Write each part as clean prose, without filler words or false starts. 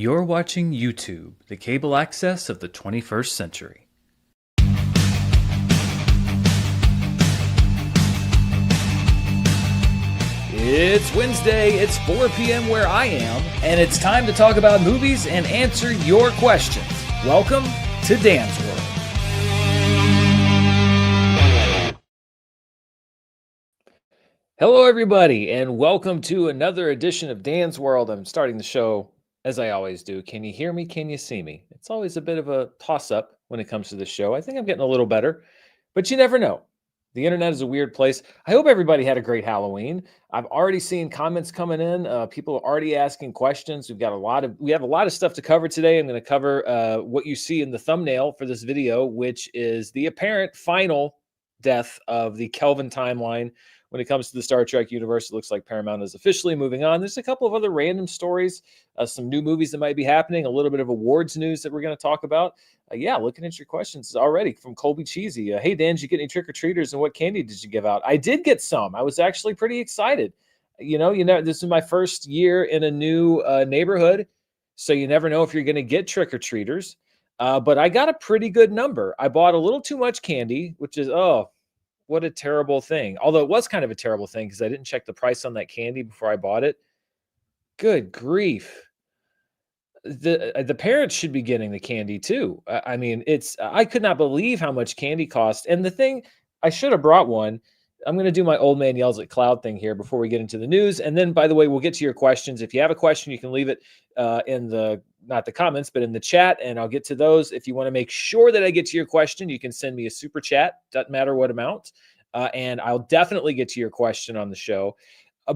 You're watching YouTube, the cable access of the 21st century. It's Wednesday, it's 4 p.m. where I am, and it's time to talk about movies and answer your questions. Welcome to Dan's World. Hello, everybody, and welcome to another edition of Dan's World. I'm starting the show as I always do. Can you hear me? Can you see me? It's always a bit of a toss-up when it comes to the show. I think I'm getting a little better, but you never know. The internet is a weird place. I hope everybody had a great Halloween. I've already seen comments coming in. People are already asking questions. We have a lot of stuff to cover today. I'm going to cover what you see in the thumbnail for this video, which is the apparent final death of the Kelvin timeline. When it comes to the Star Trek universe, it looks like Paramount is officially moving on. There's a couple of other random stories, some new movies that might be happening, a little bit of awards news that we're going to talk about. Looking at your questions already from Colby Cheesy. Hey, Dan, did you get any trick-or-treaters and what candy did you give out? I did get some. I was actually pretty excited. This is my first year in a new neighborhood, so you never know if you're going to get trick-or-treaters. But I got a pretty good number. I bought a little too much candy, which is, what a terrible thing. Although it was kind of a terrible thing because I didn't check the price on that candy before I bought it. Good grief. The parents should be getting the candy too. I could not believe how much candy cost. And the thing, I should have brought one. I'm going to do my old man yells at cloud thing here before we get into the news. And then, by the way, we'll get to your questions. If you have a question, you can leave it in not the comments, but in the chat, and I'll get to those. If you want to make sure that I get to your question, you can send me a super chat. Doesn't matter what amount. And I'll definitely get to your question on the show.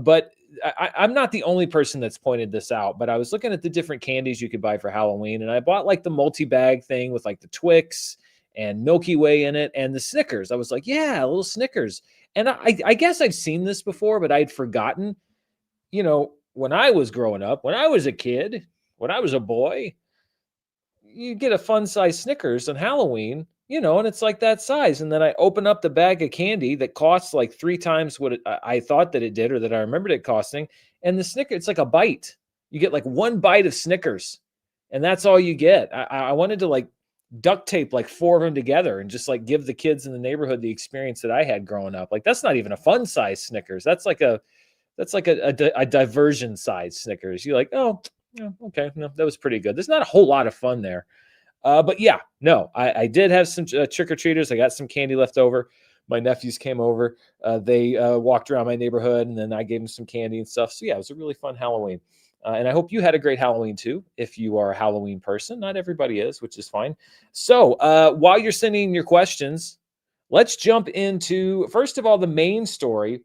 But I'm not the only person that's pointed this out, but I was looking at the different candies you could buy for Halloween, and I bought like the multi-bag thing with like the Twix and Milky Way in it and the Snickers. I was like, yeah, a little Snickers. And I guess I've seen this before, but I'd forgotten, when I was growing up, when I was a kid, when I was a boy, you get a fun-size Snickers on Halloween, and it's like that size. And then I open up the bag of candy that costs like 3 times what I thought that it did or that I remembered it costing. And the Snickers, it's like a bite. You get like 1 bite of Snickers, and that's all you get. I wanted to like duct tape like 4 of them together and just like give the kids in the neighborhood the experience that I had growing up. Like, that's not even a fun size Snickers. That's like a diversion size Snickers. You're like, oh, yeah, okay, no, that was pretty good. There's not a whole lot of fun there. But yeah, no, I did have some trick-or-treaters. I got some candy left over. My nephews came over. They walked around my neighborhood, and then I gave them some candy and stuff. So yeah, it was a really fun Halloween. And I hope you had a great Halloween too, if you are a Halloween person. Not everybody is, which is fine. So while you're sending your questions, let's jump into, first of all, the main story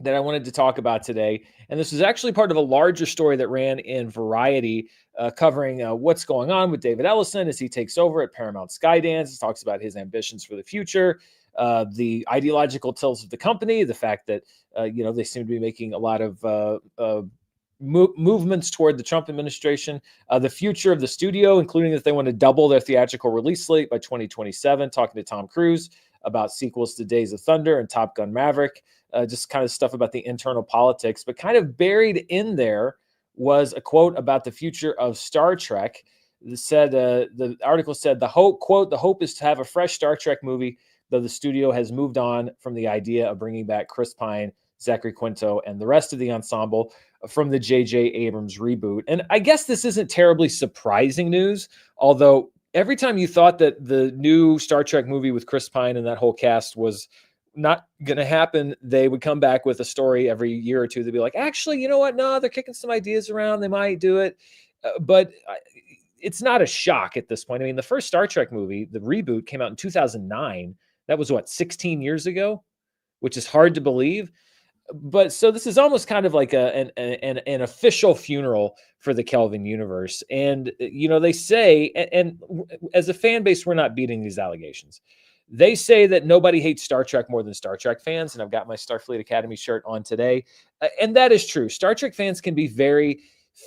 that I wanted to talk about today. And this is actually part of a larger story that ran in Variety, covering what's going on with David Ellison as he takes over at Paramount Skydance. It talks about his ambitions for the future, the ideological tilts of the company, the fact that, they seem to be making a lot of movements toward the Trump administration, the future of the studio, including that they want to double their theatrical release slate by 2027, talking to Tom Cruise about sequels to Days of Thunder and Top Gun Maverick, just kind of stuff about the internal politics. But kind of buried in there was a quote about the future of Star Trek. It said, the article said, the hope is to have a fresh Star Trek movie, though the studio has moved on from the idea of bringing back Chris Pine, Zachary Quinto, and the rest of the ensemble from the JJ Abrams reboot. And I guess this isn't terribly surprising news, although every time you thought that the new Star Trek movie with Chris Pine and that whole cast was not going to happen, they would come back with a story every year or two. They'd be like, actually, you know what? No, they're kicking some ideas around. They might do it. But it's not a shock at this point. I mean, the first Star Trek movie, the reboot, came out in 2009. That was 16 years ago, which is hard to believe. But so this is almost kind of like an official funeral for the Kelvin universe. And, they say, and as a fan base, we're not beating these allegations. They say that nobody hates Star Trek more than Star Trek fans. And I've got my Starfleet Academy shirt on today. And that is true. Star Trek fans can be very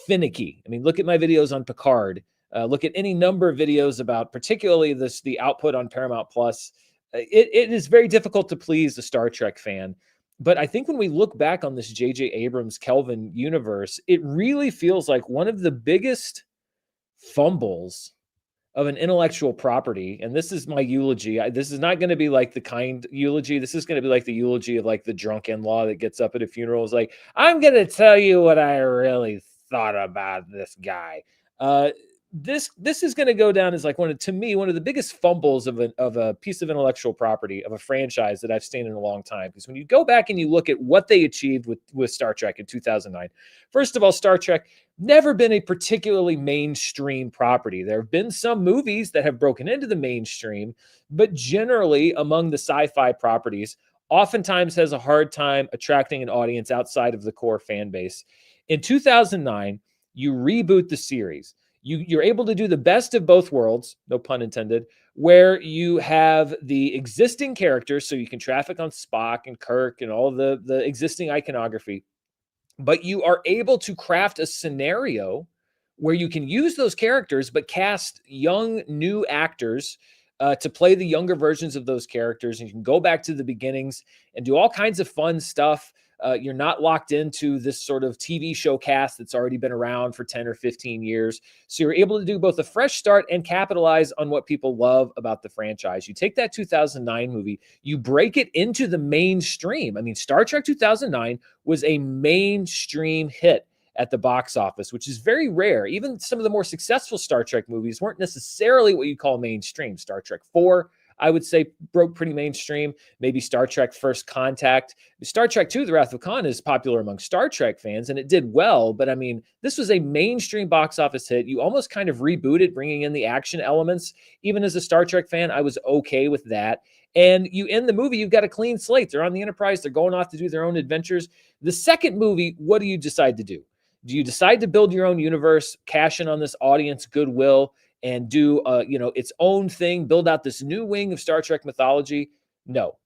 finicky. I mean, look at my videos on Picard. Look at any number of videos about particularly the output on Paramount Plus. It is very difficult to please a Star Trek fan. But I think when we look back on this JJ Abrams Kelvin universe, it really feels like one of the biggest fumbles of an intellectual property, and this is my eulogy. This is not going to be like the kind eulogy. This is going to be like the eulogy of like the drunk in-law that gets up at a funeral. Is like, I'm going to tell you what I really thought about this guy. Uh, this is going to go down as like to me one of the biggest fumbles of a piece of intellectual property of a franchise that I've seen in a long time. Because when you go back and you look at what they achieved with Star Trek in 2009, first of all, Star Trek never been a particularly mainstream property. There have been some movies that have broken into the mainstream, but generally among the sci-fi properties, oftentimes has a hard time attracting an audience outside of the core fan base. In 2009, you reboot the series. You're able to do the best of both worlds, no pun intended, where you have the existing characters, so you can traffic on Spock and Kirk and all the existing iconography, but you are able to craft a scenario where you can use those characters, but cast young, new actors to play the younger versions of those characters. And you can go back to the beginnings and do all kinds of fun stuff. You're not locked into this sort of TV show cast that's already been around for 10 or 15 years. So you're able to do both a fresh start and capitalize on what people love about the franchise. You take that 2009 movie, you break it into the mainstream. I mean, Star Trek 2009 was a mainstream hit at the box office, which is very rare. Even some of the more successful Star Trek movies weren't necessarily what you call mainstream. Star Trek 4, I would say, broke pretty mainstream. Maybe Star Trek First Contact. Star Trek II, The Wrath of Khan is popular among Star Trek fans, and it did well. But I mean, this was a mainstream box office hit. You almost kind of rebooted, bringing in the action elements. Even as a Star Trek fan, I was okay with that. And you end the movie, you've got a clean slate. They're on the Enterprise. They're going off to do their own adventures. The second movie, what do you decide to do? Do you decide to build your own universe, cash in on this audience goodwill, and do its own thing, build out this new wing of Star Trek mythology? No.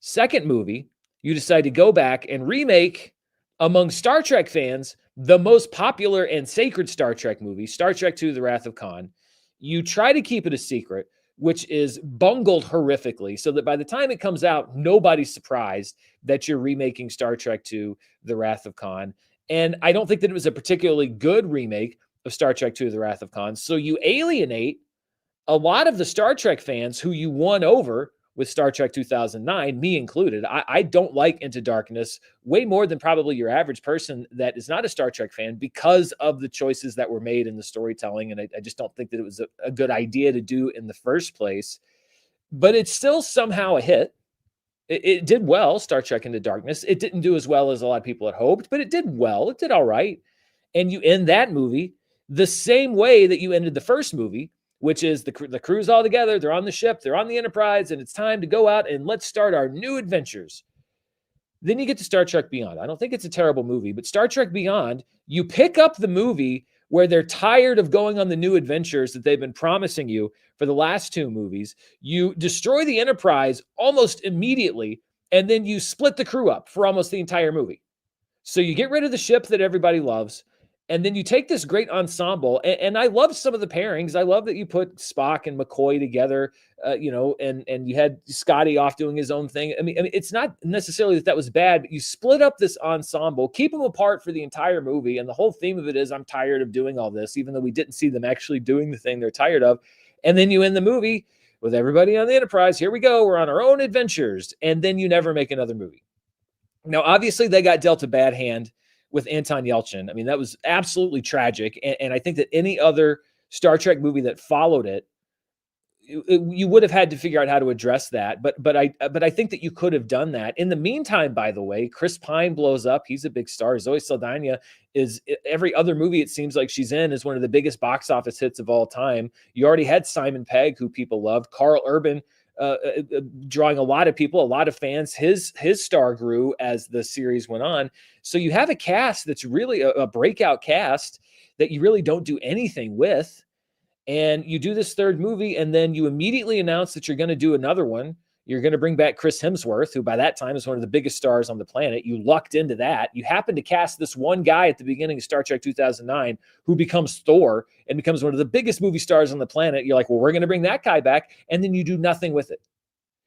Second movie, you decide to go back and remake, among Star Trek fans, the most popular and sacred Star Trek movie, Star Trek II, The Wrath of Khan. You try to keep it a secret, which is bungled horrifically, so that by the time it comes out, nobody's surprised that you're remaking Star Trek II, The Wrath of Khan. And I don't think that it was a particularly good remake of Star Trek II, The Wrath of Khan. So you alienate a lot of the Star Trek fans who you won over with Star Trek 2009, me included. I don't like Into Darkness way more than probably your average person that is not a Star Trek fan, because of the choices that were made in the storytelling. And I just don't think that it was a good idea to do in the first place. But it's still somehow a hit. It did well, Star Trek Into Darkness. It didn't do as well as a lot of people had hoped, but it did well. It did all right. And you end that movie the same way that you ended the first movie, which is the crew's all together. They're on the ship. They're on the Enterprise, and it's time to go out and let's start our new adventures. Then you get to Star Trek Beyond. I don't think it's a terrible movie, but Star Trek Beyond, you pick up the movie where they're tired of going on the new adventures that they've been promising you for the last two movies. You destroy the Enterprise almost immediately, and then you split the crew up for almost the entire movie. So you get rid of the ship that everybody loves, and then you take this great ensemble. And I love some of the pairings. I love that you put Spock and McCoy together, and you had Scotty off doing his own thing. I mean, it's not necessarily that was bad, but you split up this ensemble, keep them apart for the entire movie. And the whole theme of it is, I'm tired of doing all this, even though we didn't see them actually doing the thing they're tired of. And then you end the movie with everybody on the Enterprise. Here we go. We're on our own adventures. And then you never make another movie. Now, obviously, they got dealt a bad hand with Anton Yelchin. I mean, that was absolutely tragic. And I think that any other Star Trek movie that followed it, you would have had to figure out how to address that. But I think that you could have done that. In the meantime, by the way, Chris Pine blows up. He's a big star. Zoe Saldana is, every other movie it seems like she's in is one of the biggest box office hits of all time. You already had Simon Pegg, who people loved. Carl Urban, drawing a lot of people, a lot of fans. His star grew as the series went on. So you have a cast that's really a breakout cast that you really don't do anything with. And you do this third movie, and then you immediately announce that you're going to do another one. You're going to bring back Chris Hemsworth, who by that time is one of the biggest stars on the planet. You lucked into that. You happen to cast this one guy at the beginning of Star Trek 2009 who becomes Thor and becomes one of the biggest movie stars on the planet. You're like, well, we're going to bring that guy back. And then you do nothing with it.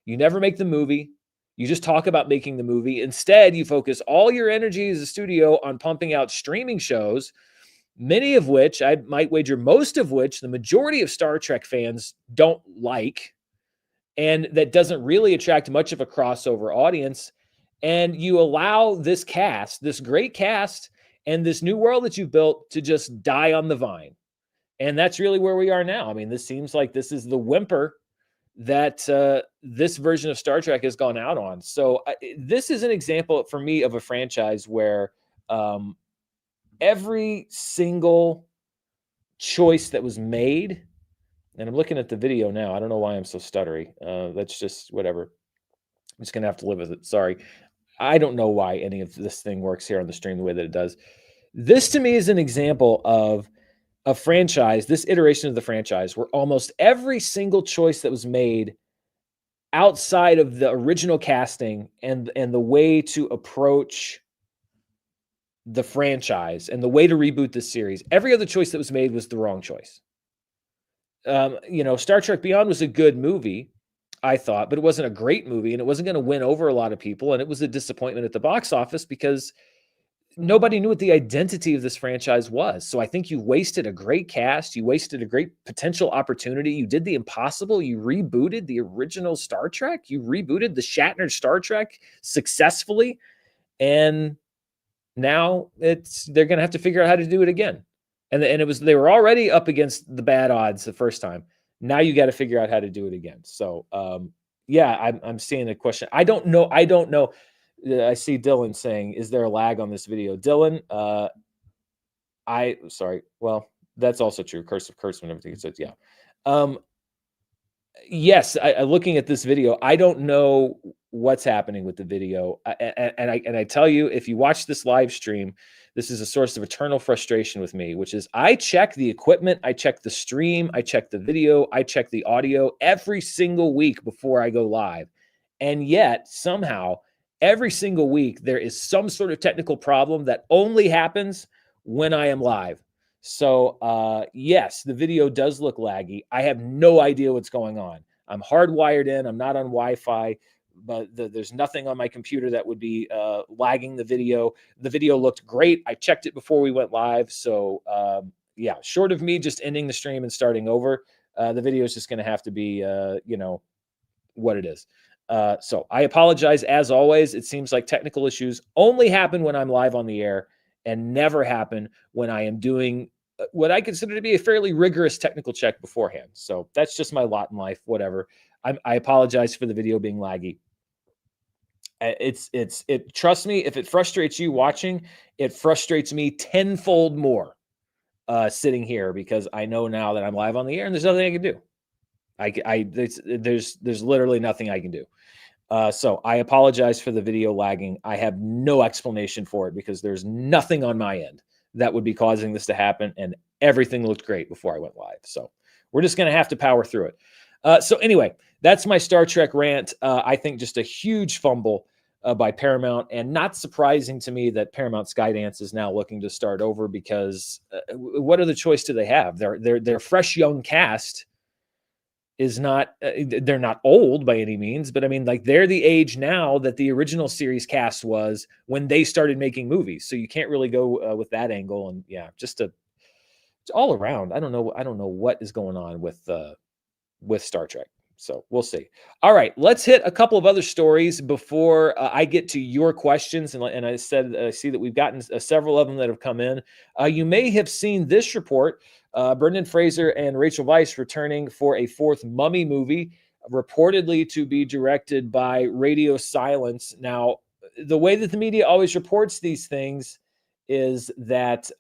You never make the movie. You just talk about making the movie. Instead, you focus all your energy as a studio on pumping out streaming shows. many of which I might wager most of which the majority of Star Trek fans don't like, and that doesn't really attract much of a crossover audience. And you allow this cast, this great cast, and this new world that you've built to just die on the vine. And that's really where we are now. I mean, this seems like this is the whimper that this version of Star Trek has gone out on. So this is an example for me of a franchise where every single choice that was made, and I'm looking at the video now. I don't know why I'm so stuttery. That's just whatever. I'm just going to have to live with it. Sorry. I don't know why any of this thing works here on the stream the way that it does. This to me is an example of a franchise, this iteration of the franchise, where almost every single choice that was made outside of the original casting and the way to approach the franchise and the way to reboot this series, every other choice that was made was the wrong choice. Star Trek Beyond was a good movie, I thought, but it wasn't a great movie, and it wasn't going to win over a lot of people, and it was a disappointment at the box office because nobody knew what the identity of this franchise was. So I think you wasted a great cast. You wasted a great potential opportunity. You did the impossible. You rebooted the original Star Trek. You rebooted the Shatner Star Trek successfully. And now they're going to have to figure out how to do it again. And they were already up against the bad odds the first time. Now you got to figure out how to do it again. So I'm seeing a question. I don't know. I see Dylan saying, is there a lag on this video? Dylan, sorry. Well, that's also true. Curse of Kurtzman and everything. So yeah. Yes, looking at this video, I don't know what's happening with the video. And I tell you, if you watch this live stream, this is a source of eternal frustration with me, which is I check the equipment, I check the stream, I check the video, I check the audio every single week before I go live. And yet somehow every single week there is some sort of technical problem that only happens when I am live. So yes, the video does look laggy. I have no idea what's going on. I'm hardwired in. I'm not on Wi-Fi, but there's nothing on my computer that would be lagging the video. The video looked great. I checked it before we went live. So yeah, short of me just ending the stream and starting over, the video is just going to have to be, what it is. So I apologize as always. It seems like technical issues only happen when I'm live on the air and never happen when I am doing what I consider to be a fairly rigorous technical check beforehand. So that's just my lot in life, whatever. I apologize for the video being laggy. Trust me, if it frustrates you watching, it frustrates me tenfold more sitting here because I know now that I'm live on the air and there's nothing I can do. There's literally nothing I can do. So I apologize for the video lagging. I have no explanation for it because there's nothing on my end that would be causing this to happen. And everything looked great before I went live. So we're just going to have to power through it. So anyway, that's my Star Trek rant. I think just a huge fumble by Paramount, and not surprising to me that Paramount Skydance is now looking to start over because what other choice do they have? Their fresh young cast is not, they're not old by any means, but I mean, like they're the age now that the original series cast was when they started making movies. So you can't really go with that angle. And yeah, just it's all around. I don't know what is going on with Star Trek. So we'll see. All right, let's hit a couple of other stories before I get to your questions. And I said, I see that we've gotten several of them that have come in. You may have seen this report. Brendan Fraser and Rachel Weisz returning for a fourth Mummy movie, reportedly to be directed by Radio Silence. Now, the way that the media always reports these things is that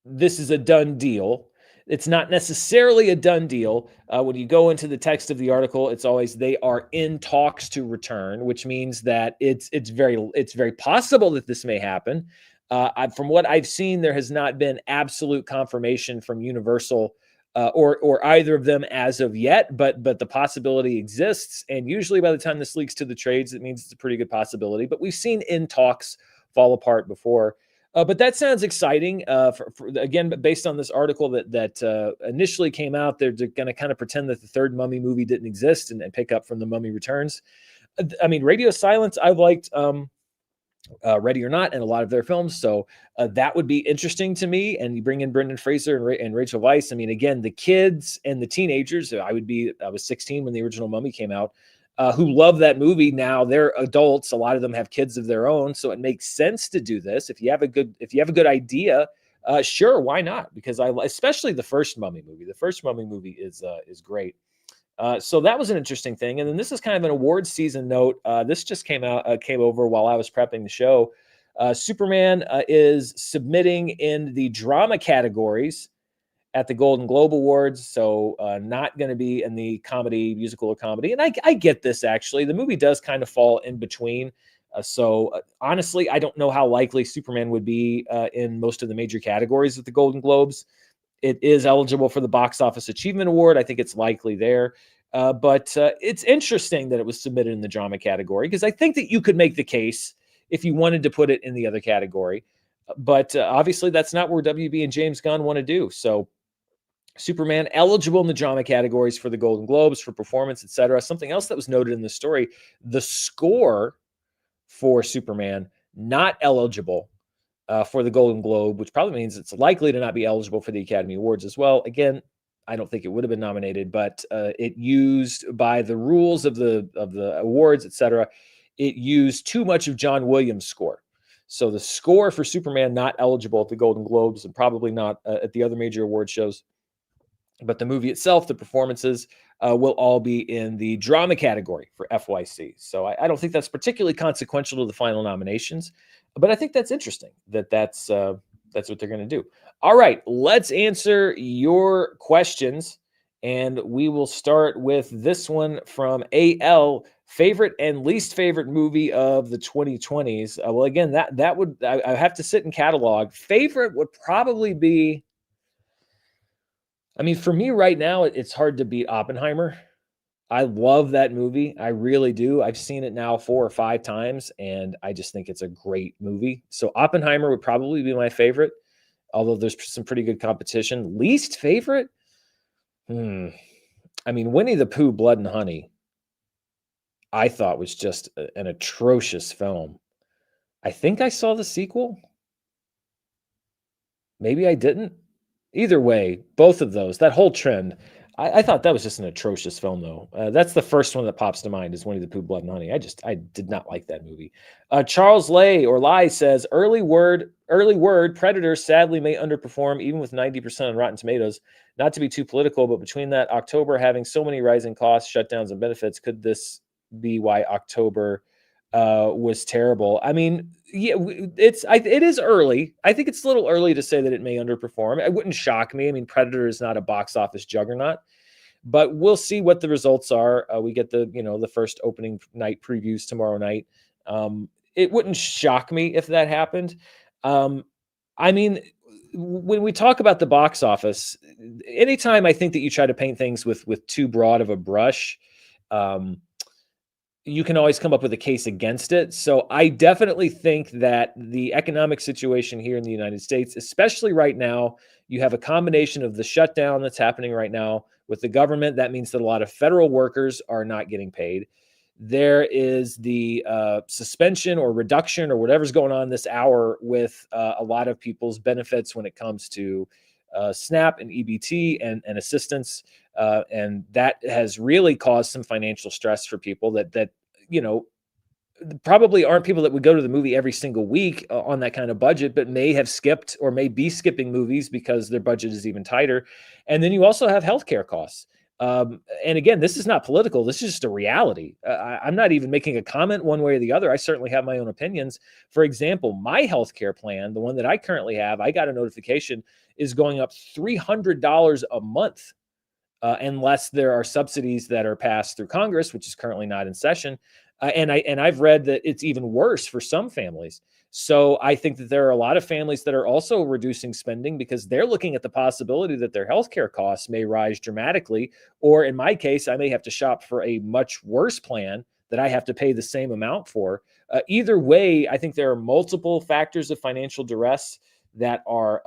this is a done deal. It's not necessarily a done deal. When you go into the text of the article, it's always they are in talks to return, which means that it's very possible that this may happen. From what I've seen, there has not been absolute confirmation from Universal or either of them as of yet, but the possibility exists. And usually by the time this leaks to the trades, it means it's a pretty good possibility. But we've seen in talks fall apart before. But that sounds exciting. Again, based on this article that initially came out, they're going to kind of pretend that the third Mummy movie didn't exist and pick up from The Mummy Returns. I mean, Radio Silence, I've liked Ready or Not, and a lot of their films. So that would be interesting to me. And you bring in Brendan Fraser and Rachel Weisz. I mean, again, the kids and the teenagers. I was 16 when the original Mummy came out. Who love that movie now? They're adults. A lot of them have kids of their own, so it makes sense to do this. If you have a good idea, sure, why not? Because especially the first Mummy movie. The first Mummy movie is great. So that was an interesting thing. And then this is kind of an awards season note. This just came over while I was prepping the show. Superman is submitting in the drama categories at the Golden Globe Awards. So not going to be in the comedy, musical, or comedy. And I get this, actually. The movie does kind of fall in between. Honestly, I don't know how likely Superman would be in most of the major categories at the Golden Globes. It is eligible for the Box Office Achievement Award. I think it's likely there. But it's interesting that it was submitted in the drama category, because I think that you could make the case if you wanted to put it in the other category. But obviously, that's not where WB and James Gunn want to do. So Superman eligible in the drama categories for the Golden Globes for performance, etc. Something else that was noted in the story: the score for Superman not eligible for the Golden Globe, which probably means it's likely to not be eligible for the Academy Awards as well. Again, I don't think it would have been nominated, but it used, by the rules of the awards, etc., it used too much of John Williams' score. So the score for Superman not eligible at the Golden Globes, and probably not at the other major award shows. But the movie itself, the performances, will all be in the drama category for FYC. So I don't think that's particularly consequential to the final nominations, but I think that's interesting that's what they're going to do. All right, let's answer your questions, and we will start with this one from AL. Favorite and least favorite movie of the 2020s? Well, again, that would I have to sit and catalog. Favorite would probably be, I mean, for me right now, it's hard to beat Oppenheimer. I love that movie. I really do. I've seen it now 4 or 5 times, and I just think it's a great movie. So Oppenheimer would probably be my favorite, although there's some pretty good competition. Least favorite? Hmm. I mean, Winnie the Pooh, Blood and Honey, I thought was just an atrocious film. I think I saw the sequel. Maybe I didn't. Either way, both of those, that whole trend, I thought that was just an atrocious film, though. That's the first one that pops to mind, is Winnie the Pooh, Blood and Honey. I did not like that movie. Charles Lai says, early word, Predator sadly may underperform even with 90% on Rotten Tomatoes. Not to be too political, but between that October having so many rising costs, shutdowns, and benefits, could this be why October was terrible? I mean, yeah, it is early. I think it's a little early to say that it may underperform. It wouldn't shock me. I mean, Predator is not a box office juggernaut, but we'll see what the results are. We get the first opening night previews tomorrow night. It wouldn't shock me if that happened. I mean, when we talk about the box office, anytime I think that you try to paint things with too broad of a brush, you can always come up with a case against it. So I definitely think that the economic situation here in the United States, especially right now, you have a combination of the shutdown that's happening right now with the government. That means that a lot of federal workers are not getting paid. There is the suspension or reduction or whatever's going on this hour with a lot of people's benefits when it comes to SNAP and EBT and assistance. And that has really caused some financial stress for people that probably aren't people that would go to the movie every single week on that kind of budget, but may have skipped or may be skipping movies because their budget is even tighter. And then you also have healthcare costs. And again, this is not political. This is just a reality. I'm not even making a comment one way or the other. I certainly have my own opinions. For example, my healthcare plan, the one that I currently have, I got a notification, is going up $300 a month. Unless there are subsidies that are passed through Congress, which is currently not in session. And I've read that it's even worse for some families. So I think that there are a lot of families that are also reducing spending because they're looking at the possibility that their healthcare costs may rise dramatically. Or in my case, I may have to shop for a much worse plan that I have to pay the same amount for. Either way, I think there are multiple factors of financial duress that are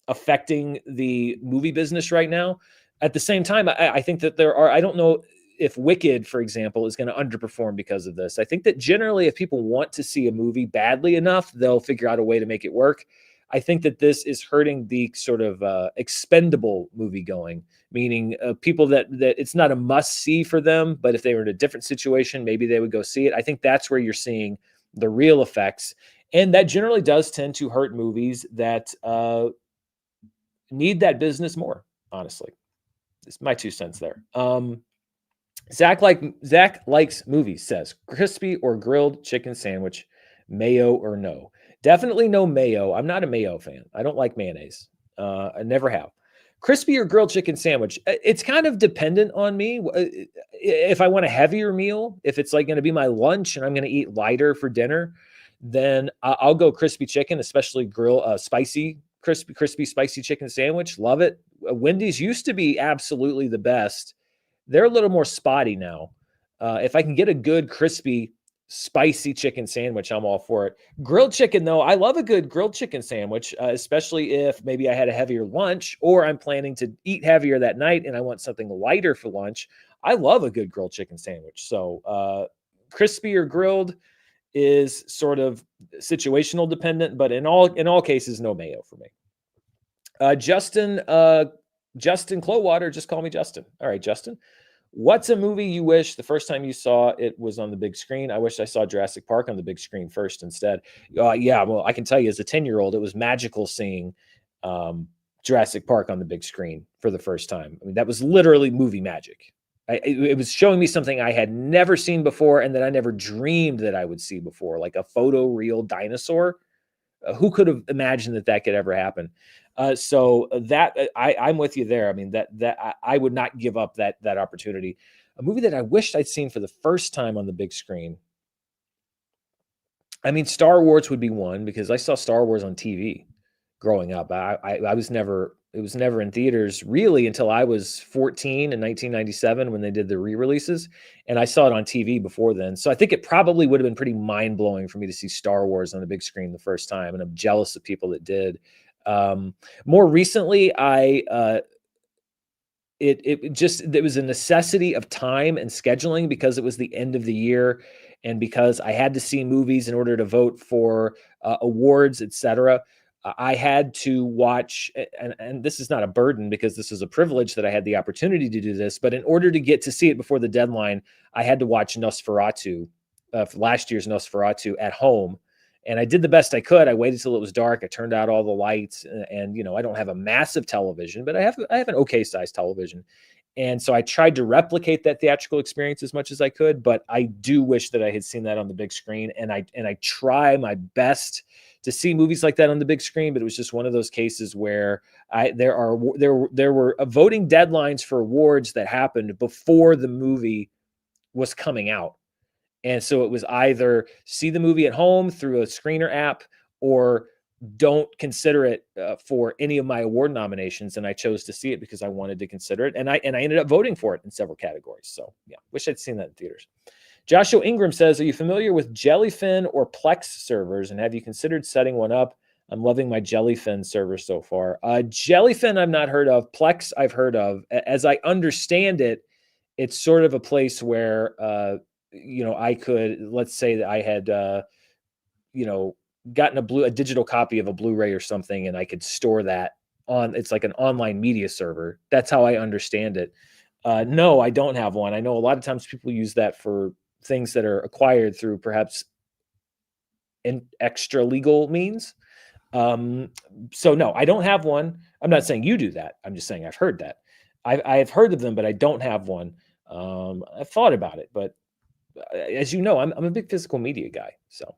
affecting the movie business right now. At the same time, I think that there are, I don't know, if Wicked, for example, is going to underperform because of this. I think that generally, if people want to see a movie badly enough, they'll figure out a way to make it work. I think that this is hurting the sort of expendable movie going, meaning people that it's not a must see for them, but if they were in a different situation, maybe they would go see it. I think that's where you're seeing the real effects. And that generally does tend to hurt movies that need that business more, honestly. It's my 2 cents there. Zach likes movies, says crispy or grilled chicken sandwich, mayo or no. Definitely no mayo. I'm not a mayo fan. I don't like mayonnaise. I never have. Crispy or grilled chicken sandwich. It's kind of dependent on me. If I want a heavier meal, if it's like going to be my lunch and I'm going to eat lighter for dinner, then I'll go crispy chicken, especially spicy, crispy, spicy chicken sandwich. Love it. Wendy's used to be absolutely the best. They're a little more spotty now. If I can get a good, crispy, spicy chicken sandwich, I'm all for it. Grilled chicken, though, I love a good grilled chicken sandwich, especially if maybe I had a heavier lunch or I'm planning to eat heavier that night and I want something lighter for lunch. I love a good grilled chicken sandwich. So crispy or grilled is sort of situational dependent, but in all cases, no mayo for me. Justin Clowater, just call me Justin. All right, Justin. What's a movie you wish the first time you saw it was on the big screen? I wish I saw Jurassic Park on the big screen first instead. Yeah, well, I can tell you as a 10-year-old, it was magical seeing Jurassic Park on the big screen for the first time. I mean, that was literally movie magic. It was showing me something I had never seen before and that I never dreamed that I would see before, like a photoreal dinosaur. Who could have imagined that could ever happen? So that I'm with you there. I mean, that I would not give up that opportunity. A movie that I wished I'd seen for the first time on the big screen. I mean, Star Wars would be one because I saw Star Wars on TV growing up. It was never in theaters really until I was 14 in 1997 when they did the re-releases, and I saw it on TV before then. So I think it probably would have been pretty mind-blowing for me to see Star Wars on the big screen the first time, and I'm jealous of people that did. More recently, it was a necessity of time and scheduling because it was the end of the year and because I had to see movies in order to vote for awards, etc. I had to watch, and this is not a burden because this is a privilege that I had the opportunity to do this, but in order to get to see it before the deadline, I had to watch Nosferatu, last year's Nosferatu at home. And I did the best I could. I waited till it was dark. I turned out all the lights and I don't have a massive television, but I have an okay sized television. And so I tried to replicate that theatrical experience as much as I could, but I do wish that I had seen that on the big screen. And I try my best to see movies like that on the big screen, but it was just one of those cases where there were voting deadlines for awards that happened before the movie was coming out. And so it was either see the movie at home through a screener app or don't consider it for any of my award nominations. And I chose to see it because I wanted to consider it. And I ended up voting for it in several categories. So yeah, wish I'd seen that in theaters. Joshua Ingram says, are you familiar with Jellyfin or Plex servers? And have you considered setting one up? I'm loving my Jellyfin server so far. Jellyfin I've not heard of. Plex I've heard of. As I understand it, it's sort of a place where, I could, let's say that I had, gotten a digital copy of a Blu-ray or something, and I could store that it's like an online media server. That's how I understand it. No, I don't have one. I know a lot of times people use that for things that are acquired through perhaps an extra legal means. So no, I don't have one. I'm not saying you do that. I'm just saying I've heard that. I've heard of them, but I don't have one. I've thought about it, but as you know, I'm a big physical media guy. So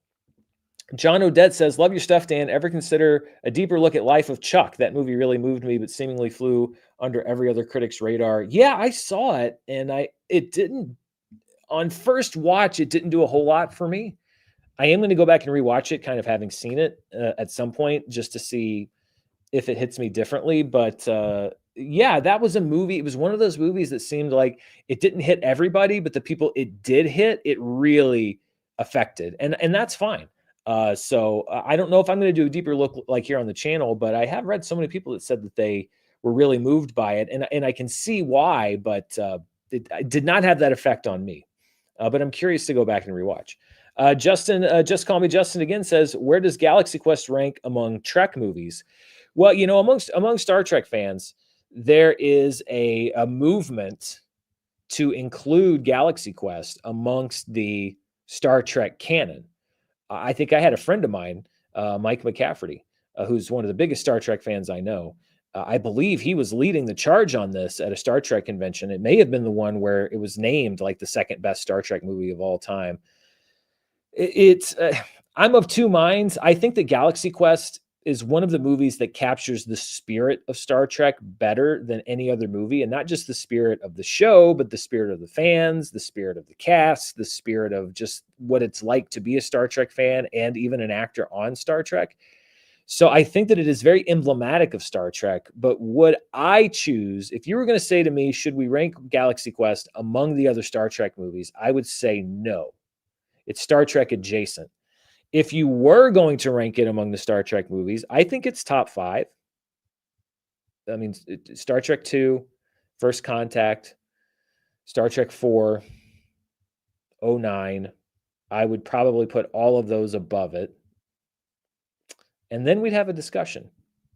John Odette says, love your stuff, Dan. Ever consider a deeper look at Life of Chuck? That movie really moved me, but seemingly flew under every other critic's radar. Yeah, I saw it, and it didn't, on first watch, it didn't do a whole lot for me. I am going to go back and rewatch it, kind of having seen it at some point, just to see if it hits me differently. But yeah, that was a movie. It was one of those movies that seemed like it didn't hit everybody, but the people it did hit, it really affected. And that's fine. So I don't know if I'm going to do a deeper look like here on the channel, but I have read so many people that said that they were really moved by it. And I can see why, but it did not have that effect on me. But I'm curious to go back and rewatch. Justin, just call me Justin again, says, where does Galaxy Quest rank among Trek movies? Well, among Star Trek fans, there is a movement to include Galaxy Quest amongst the Star Trek canon. I think I had a friend of mine, Mike McCafferty, who's one of the biggest Star Trek fans I know. I believe he was leading the charge on this at a Star Trek convention. It may have been the one where it was named like the second best Star Trek movie of all time. I'm of two minds. I think that Galaxy Quest is one of the movies that captures the spirit of Star Trek better than any other movie, and not just the spirit of the show, but the spirit of the fans, the spirit of the cast, the spirit of just what it's like to be a Star Trek fan and even an actor on Star Trek. So I think that it is very emblematic of Star Trek. But would I choose, if you were going to say to me, should we rank Galaxy Quest among the other Star Trek movies? I would say no. It's Star Trek adjacent. If you were going to rank it among the Star Trek movies, I think it's top 5. I mean, Star Trek 2, First Contact, Star Trek 4, 09. I would probably put all of those above it. And then we'd have a discussion.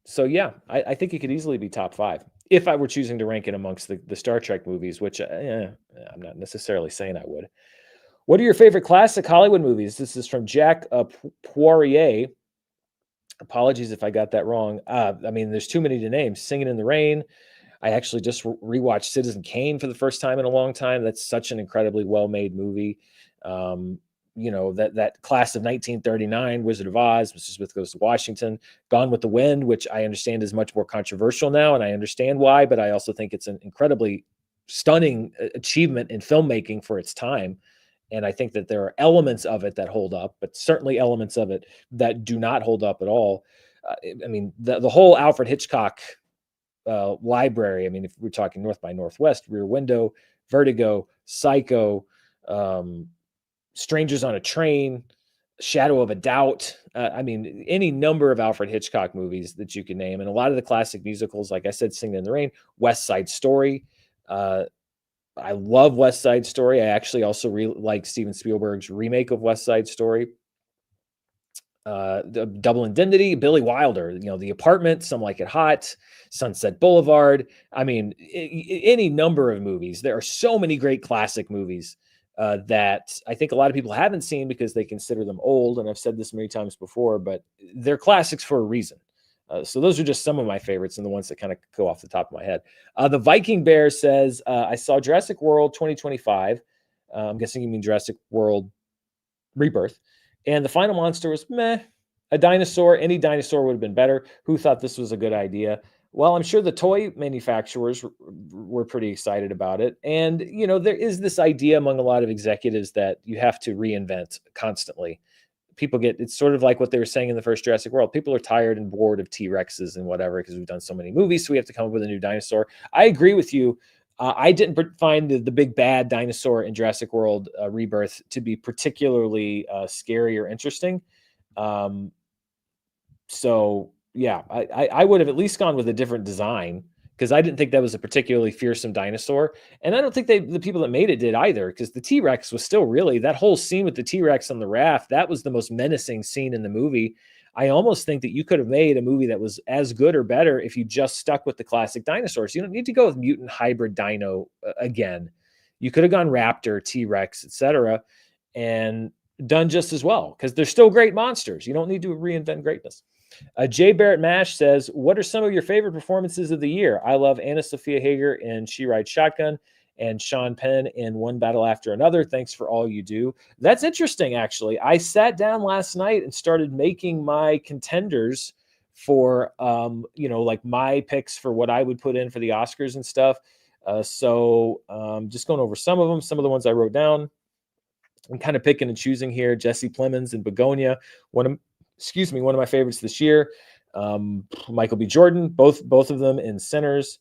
So, yeah, I think it could easily be top 5 if I were choosing to rank it amongst the Star Trek movies, which I'm not necessarily saying I would. What are your favorite classic Hollywood movies? This is from Jack Poirier. Apologies if I got that wrong. I mean, there's too many to name. Singing in the Rain. I actually just rewatched Citizen Kane for the first time in a long time. That's such an incredibly well-made movie. That class of 1939, Wizard of Oz, Mr. Smith Goes to Washington, Gone with the Wind, which I understand is much more controversial now, and I understand why, but I also think it's an incredibly stunning achievement in filmmaking for its time. And I think that there are elements of it that hold up, but certainly elements of it that do not hold up at all. I mean, the whole Alfred Hitchcock library. I mean, if we're talking North by Northwest, Rear Window, Vertigo, Psycho, Strangers on a Train, Shadow of a Doubt. I mean, any number of Alfred Hitchcock movies that you can name. And a lot of the classic musicals, like I said, Singing in the Rain, West Side Story. I love West Side Story. I actually also like Steven Spielberg's remake of West Side Story. Double Indemnity, Billy Wilder, The Apartment, Some Like It Hot, Sunset Boulevard. I mean, any number of movies. There are so many great classic movies that I think a lot of people haven't seen because they consider them old. And I've said this many times before, but they're classics for a reason. So those are just some of my favorites and the ones that kind of go off the top of my head. The Viking Bear says, I saw Jurassic World 2025. I'm guessing you mean Jurassic World Rebirth. And the final monster was meh. A dinosaur. Any dinosaur would have been better. Who thought this was a good idea? Well, I'm sure the toy manufacturers were pretty excited about it. And, there is this idea among a lot of executives that you have to reinvent constantly. It's sort of like what they were saying in the first Jurassic World. People are tired and bored of T-Rexes and whatever because we've done so many movies, so we have to come up with a new dinosaur. I agree with you. I didn't find the big bad dinosaur in Jurassic World Rebirth to be particularly scary or interesting. So, yeah, I would have at least gone with a different design because I didn't think that was a particularly fearsome dinosaur. And I don't think the people that made it did either, because the T-Rex was still really, that whole scene with the T-Rex on the raft, that was the most menacing scene in the movie. I almost think that you could have made a movie that was as good or better if you just stuck with the classic dinosaurs. You don't need to go with mutant hybrid dino again. You could have gone raptor, T-Rex, etc., and done just as well because they're still great monsters. You don't need to reinvent greatness. Jay Barrett Mash says, what are some of your favorite performances of the year? I love Anna Sophia Hager in She Rides Shotgun and Sean Penn in One Battle After Another. Thanks for all you do. That's interesting, actually. I sat down last night and started making my contenders for, like my picks for what I would put in for the Oscars and stuff. So just going over some of them, some of the ones I wrote down. I'm kind of picking and choosing here. Jesse Plemons in Begonia, one of my favorites this year. Michael B. Jordan, both of them in Sinners.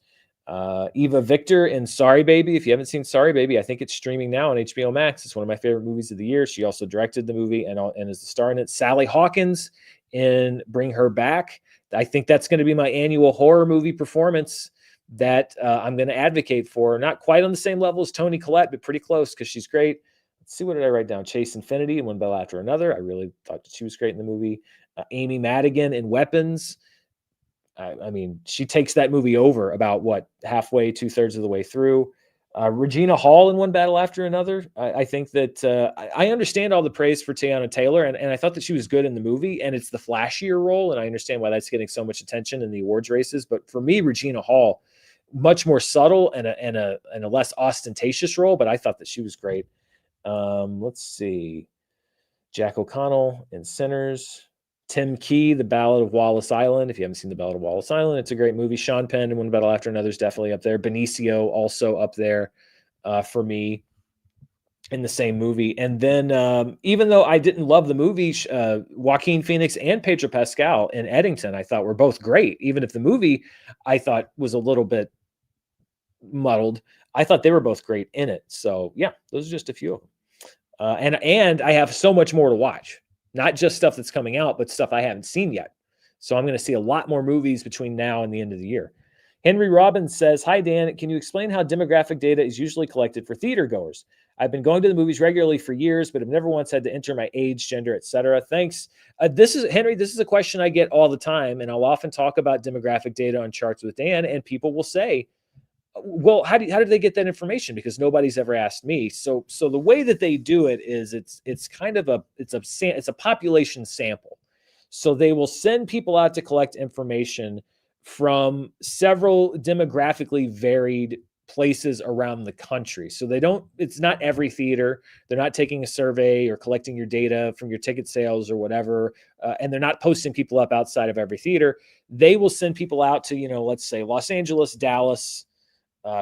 Eva Victor in Sorry Baby. If you haven't seen Sorry Baby, I think it's streaming now on HBO Max. It's one of my favorite movies of the year. She also directed the movie and is the star in it. Sally Hawkins in Bring Her Back. I think that's going to be my annual horror movie performance that I'm going to advocate for. Not quite on the same level as Toni Collette, but pretty close because she's great. Let's see, what did I write down? Chase Infinity and One Bell After Another. I really thought that she was great in the movie. Amy Madigan in Weapons. I mean, she takes that movie over about halfway, 2/3 of the way through. Regina Hall in One Battle After Another. I think that I understand all the praise for Teyana Taylor, and I thought that she was good in the movie, and it's the flashier role, and I understand why that's getting so much attention in the awards races. But for me, Regina Hall, much more subtle and a less ostentatious role, but I thought that she was great. Let's see. Jack O'Connell in Sinners. Tim Key, The Ballad of Wallace Island. If you haven't seen The Ballad of Wallace Island, it's a great movie. Sean Penn in One Battle After Another is definitely up there. Benicio also up there for me in the same movie. And then even though I didn't love the movie, Joaquin Phoenix and Pedro Pascal in Eddington, I thought were both great. Even if the movie I thought was a little bit muddled, I thought they were both great in it. So yeah, those are just a few of them. And I have so much more to watch, not just stuff that's coming out, but stuff I haven't seen yet. So I'm going to see a lot more movies between now and the end of the year. Henry Robbins says, "Hi, Dan. Can you explain how demographic data is usually collected for theater goers? I've been going to the movies regularly for years, but have never once had to enter my age, gender, etc. Thanks." This is a question I get all the time, and I'll often talk about demographic data on Charts with Dan, and people will say, well, how did they get that information? Because nobody's ever asked me. So the way that they do it is it's kind of a population sample. So they will send people out to collect information from several demographically varied places around the country. So it's not every theater. They're not taking a survey or collecting your data from your ticket sales or whatever. And they're not posting people up outside of every theater. They will send people out to, let's say Los Angeles, Dallas,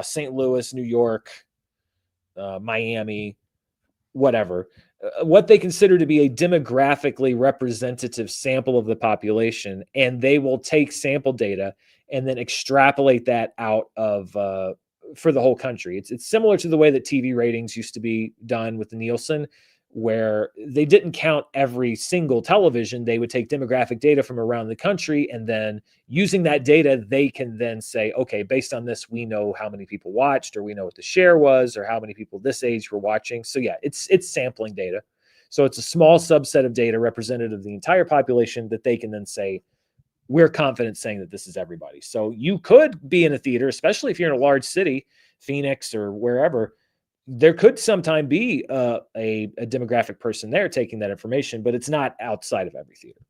St. Louis, New York, Miami, whatever, what they consider to be a demographically representative sample of the population. And they will take sample data and then extrapolate that out of for the whole country. It's similar to the way that TV ratings used to be done with the Nielsen, where they didn't count every single television. They would take demographic data from around the country, and then using that data, they can then say, okay, based on this, we know how many people watched, or we know what the share was, or how many people this age were watching. So yeah, it's sampling data. So it's a small subset of data representative of the entire population that they can then say, we're confident saying that this is everybody. So you could be in a theater, especially if you're in a large city, Phoenix or wherever, there could sometime be a demographic person there taking that information, but it's not outside of every theater.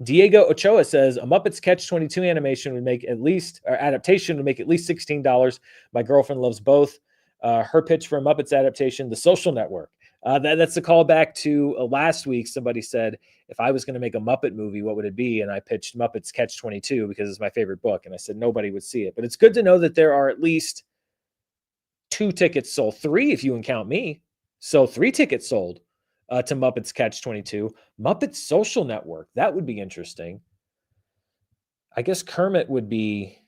Diego Ochoa says, a Muppets Catch-22 adaptation would make at least $16. My girlfriend loves both. Her pitch for a Muppets adaptation, The Social Network. That's a callback to last week. Somebody said, if I was going to make a Muppet movie, what would it be? And I pitched Muppets Catch-22 because it's my favorite book. And I said, nobody would see it. But it's good to know that there are at least 2 tickets sold, 3 if you can count me. So 3 tickets sold to Muppets Catch-22. Muppets Social Network, that would be interesting. I guess Kermit would be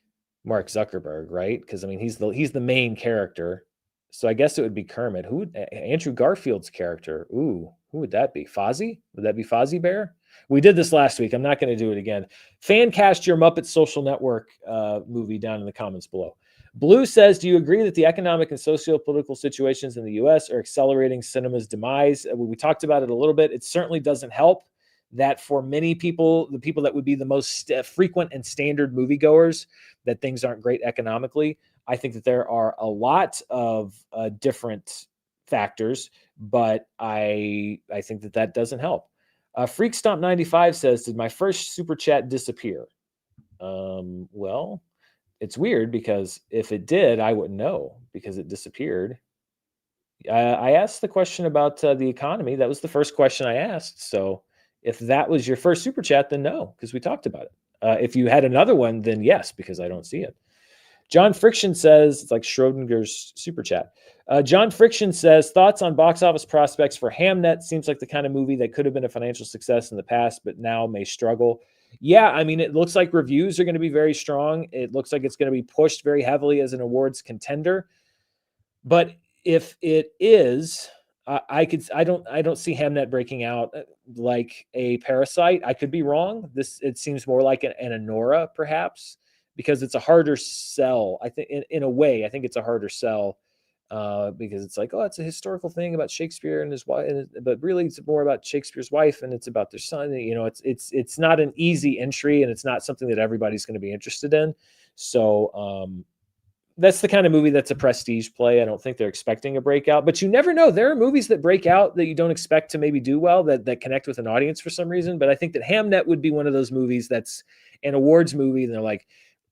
Mark Zuckerberg, right? Because I mean, he's the main character. So I guess it would be Kermit. Andrew Garfield's character? Ooh, who would that be? Fozzie? Would that be Fozzie Bear? We did this last week. I'm not going to do it again. Fan cast your Muppets Social Network movie down in the comments below. Blue says, do you agree that the economic and socio-political situations in the U.S. are accelerating cinema's demise? We talked about it a little bit. It certainly doesn't help that for many people, the people that would be the most frequent and standard moviegoers, that things aren't great economically. I think that there are a lot of different factors, but I think that doesn't help. Freakstomp95 says, did my first super chat disappear? Well, it's weird because if it did, I wouldn't know because it disappeared. I asked the question about the economy. That was the first question I asked. So if that was your first super chat, then no, because we talked about it. If you had another one, then yes, because I don't see it. John Friction says, it's like Schrodinger's super chat. John Friction says, thoughts on box office prospects for Hamnet? Seems like the kind of movie that could have been a financial success in the past, but now may struggle. Yeah, I mean, it looks like reviews are going to be very strong. It looks like it's going to be pushed very heavily as an awards contender. But if it is, I don't see Hamnet breaking out like a Parasite. I could be wrong. It seems more like an Anora, perhaps. because it's a harder sell. I think in a way, I think it's a harder sell because it's like, oh, it's a historical thing about Shakespeare and his wife, but really it's more about Shakespeare's wife and it's about their son. You know, it's not an easy entry and it's not something that everybody's going to be interested in. So that's the kind of movie that's a prestige play. I don't think they're expecting a breakout, but you never know. There are movies that break out that you don't expect to maybe do well, that connect with an audience for some reason. But I think that Hamnet would be one of those movies that's an awards movie, and they're like,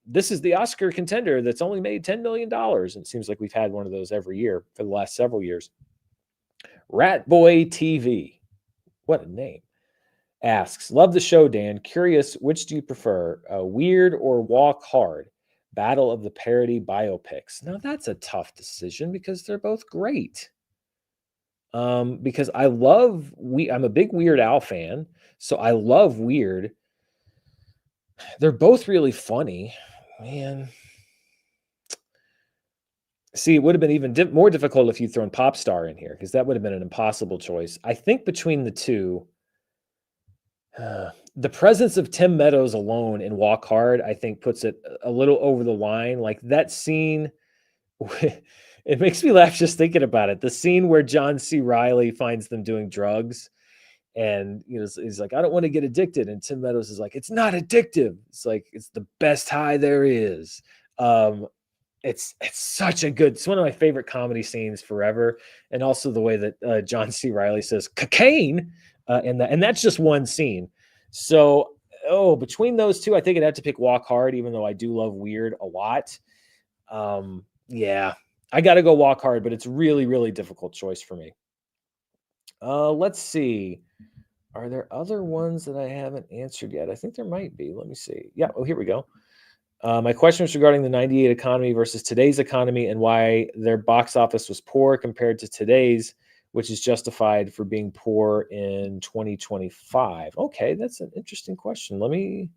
this is the Oscar contender that's only made $10 million. And it seems like we've had one of those every year for the last several years. Rat Boy TV, what a name, asks, love the show, Dan. Curious, which do you prefer, Weird or Walk Hard? Battle of the parody biopics. Now that's a tough decision because they're both great. Because I'm a big Weird Al fan, so I love Weird. They're both really funny, man. See, it would have been even more difficult if you'd thrown Popstar in here, because that would have been an impossible choice. I think between the two, the presence of Tim Meadows alone in Walk Hard, I think, puts it a little over the line. Like that scene, it makes me laugh just thinking about it. The scene where John C. Reilly finds them doing drugs, and he's like, I don't want to get addicted, and Tim Meadows is like, it's not addictive. It's like, it's the best high there is. It's it's one of my favorite comedy scenes forever, and also the way that John C. Reilly says cocaine, and that's just one scene. So, between those two, I think I'd have to pick Walk Hard, even though I do love Weird a lot. Yeah, I got to go Walk Hard, but it's really, really difficult choice for me. Let's see. Are there other ones that I haven't answered yet? I think there might be. Let me see. Yeah. Oh, here we go. My question was regarding the 98 economy versus today's economy and why their box office was poor compared to today's, which is justified for being poor in 2025. Okay, that's an interesting question. Let me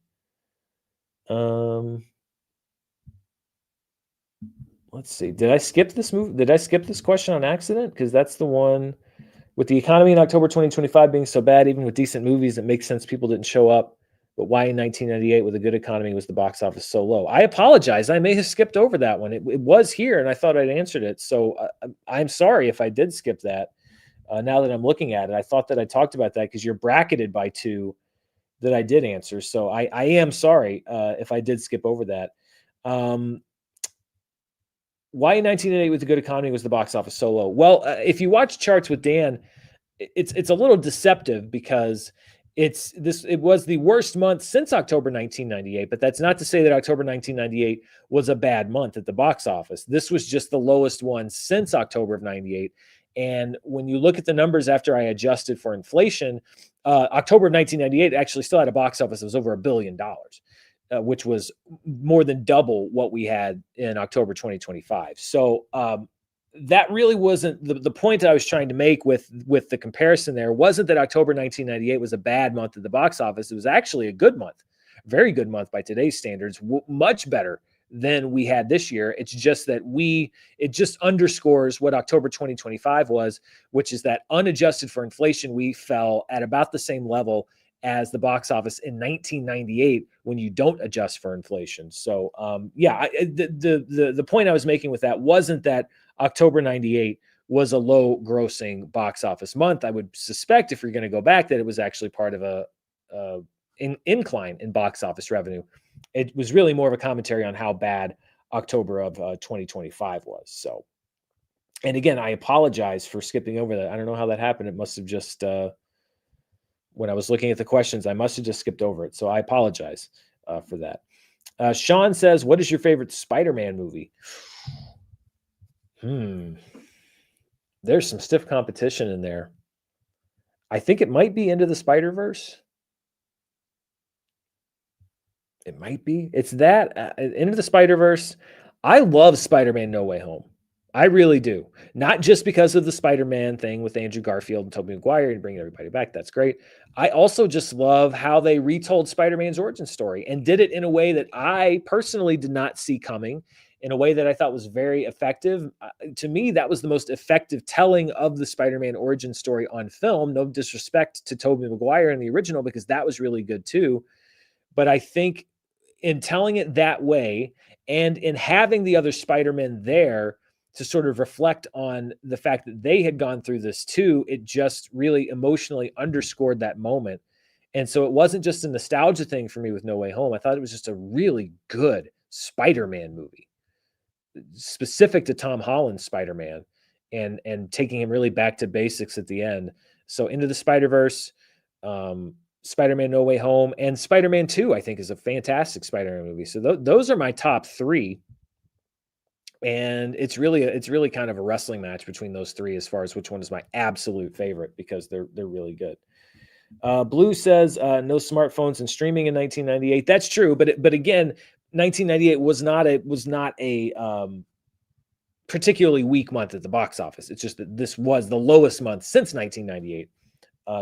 let's see. Did I skip this movie? Did I skip this question on accident? Because that's the one with the economy in October 2025 being so bad, even with decent movies, it makes sense people didn't show up. But why in 1998 with a good economy was the box office so low? I apologize. I may have skipped over that one. It was here, and I thought I'd answered it. So I'm sorry if I did skip that. Now that I'm looking at it, I thought that I talked about that because you're bracketed by two that I did answer. So I am sorry if I did skip over that. Why in 1988 with a good economy was the box office so low? Well, if you watch Charts with Dan, it's a little deceptive because it was the worst month since October 1998, but that's not to say that October 1998 was a bad month at the box office. This was just the lowest one since October of 98. And when you look at the numbers after I adjusted for inflation, October of 1998 actually still had a box office that was over $1 billion, which was more than double what we had in October 2025. So that really wasn't the point I was trying to make with the comparison. There wasn't that October 1998 was a bad month at the box office. It was actually a good month, very good month by today's standards, much better than we had this year. It's just that it just underscores what October 2025 was, which is that unadjusted for inflation, we fell at about the same level as the box office in 1998 when you don't adjust for inflation. So the point I was making with that wasn't that October 98 was a low grossing box office month. I would suspect if you're going to go back that it was actually part of an incline in box office revenue. It was really more of a commentary on how bad October of 2025 was. So, and again, I apologize for skipping over that. I don't know how that happened. It must have just, when I was looking at the questions, I must have just skipped over it. So I apologize for that. Sean says, what is your favorite Spider-Man movie? There's some stiff competition in there. I think it might be Into the Spider-Verse. It might be. It's that Into the Spider-Verse. I love Spider-Man No Way Home. I really do. Not just because of the Spider-Man thing with Andrew Garfield and Tobey Maguire and bringing everybody back. That's great. I also just love how they retold Spider-Man's origin story and did it in a way that I personally did not see coming, in a way that I thought was very effective. To me, that was the most effective telling of the Spider-Man origin story on film. No disrespect to Tobey Maguire in the original, because that was really good too. But I think in telling it that way and in having the other Spider-Man there to sort of reflect on the fact that they had gone through this too, it just really emotionally underscored that moment. And so it wasn't just a nostalgia thing for me with No Way Home. I thought it was just a really good Spider-Man movie, specific to Tom Holland's Spider-Man, and taking him really back to basics at the end. So Into the Spider-Verse, Spider-Man No Way Home, and Spider-Man 2, I think, is a fantastic Spider-Man movie. So those are my top three. And it's really kind of a wrestling match between those three as far as which one is my absolute favorite, because they're really good. Blue says no smartphones and streaming in 1998. That's true, but again, 1998 was not a particularly weak month at the box office. It's just that this was the lowest month since 1998.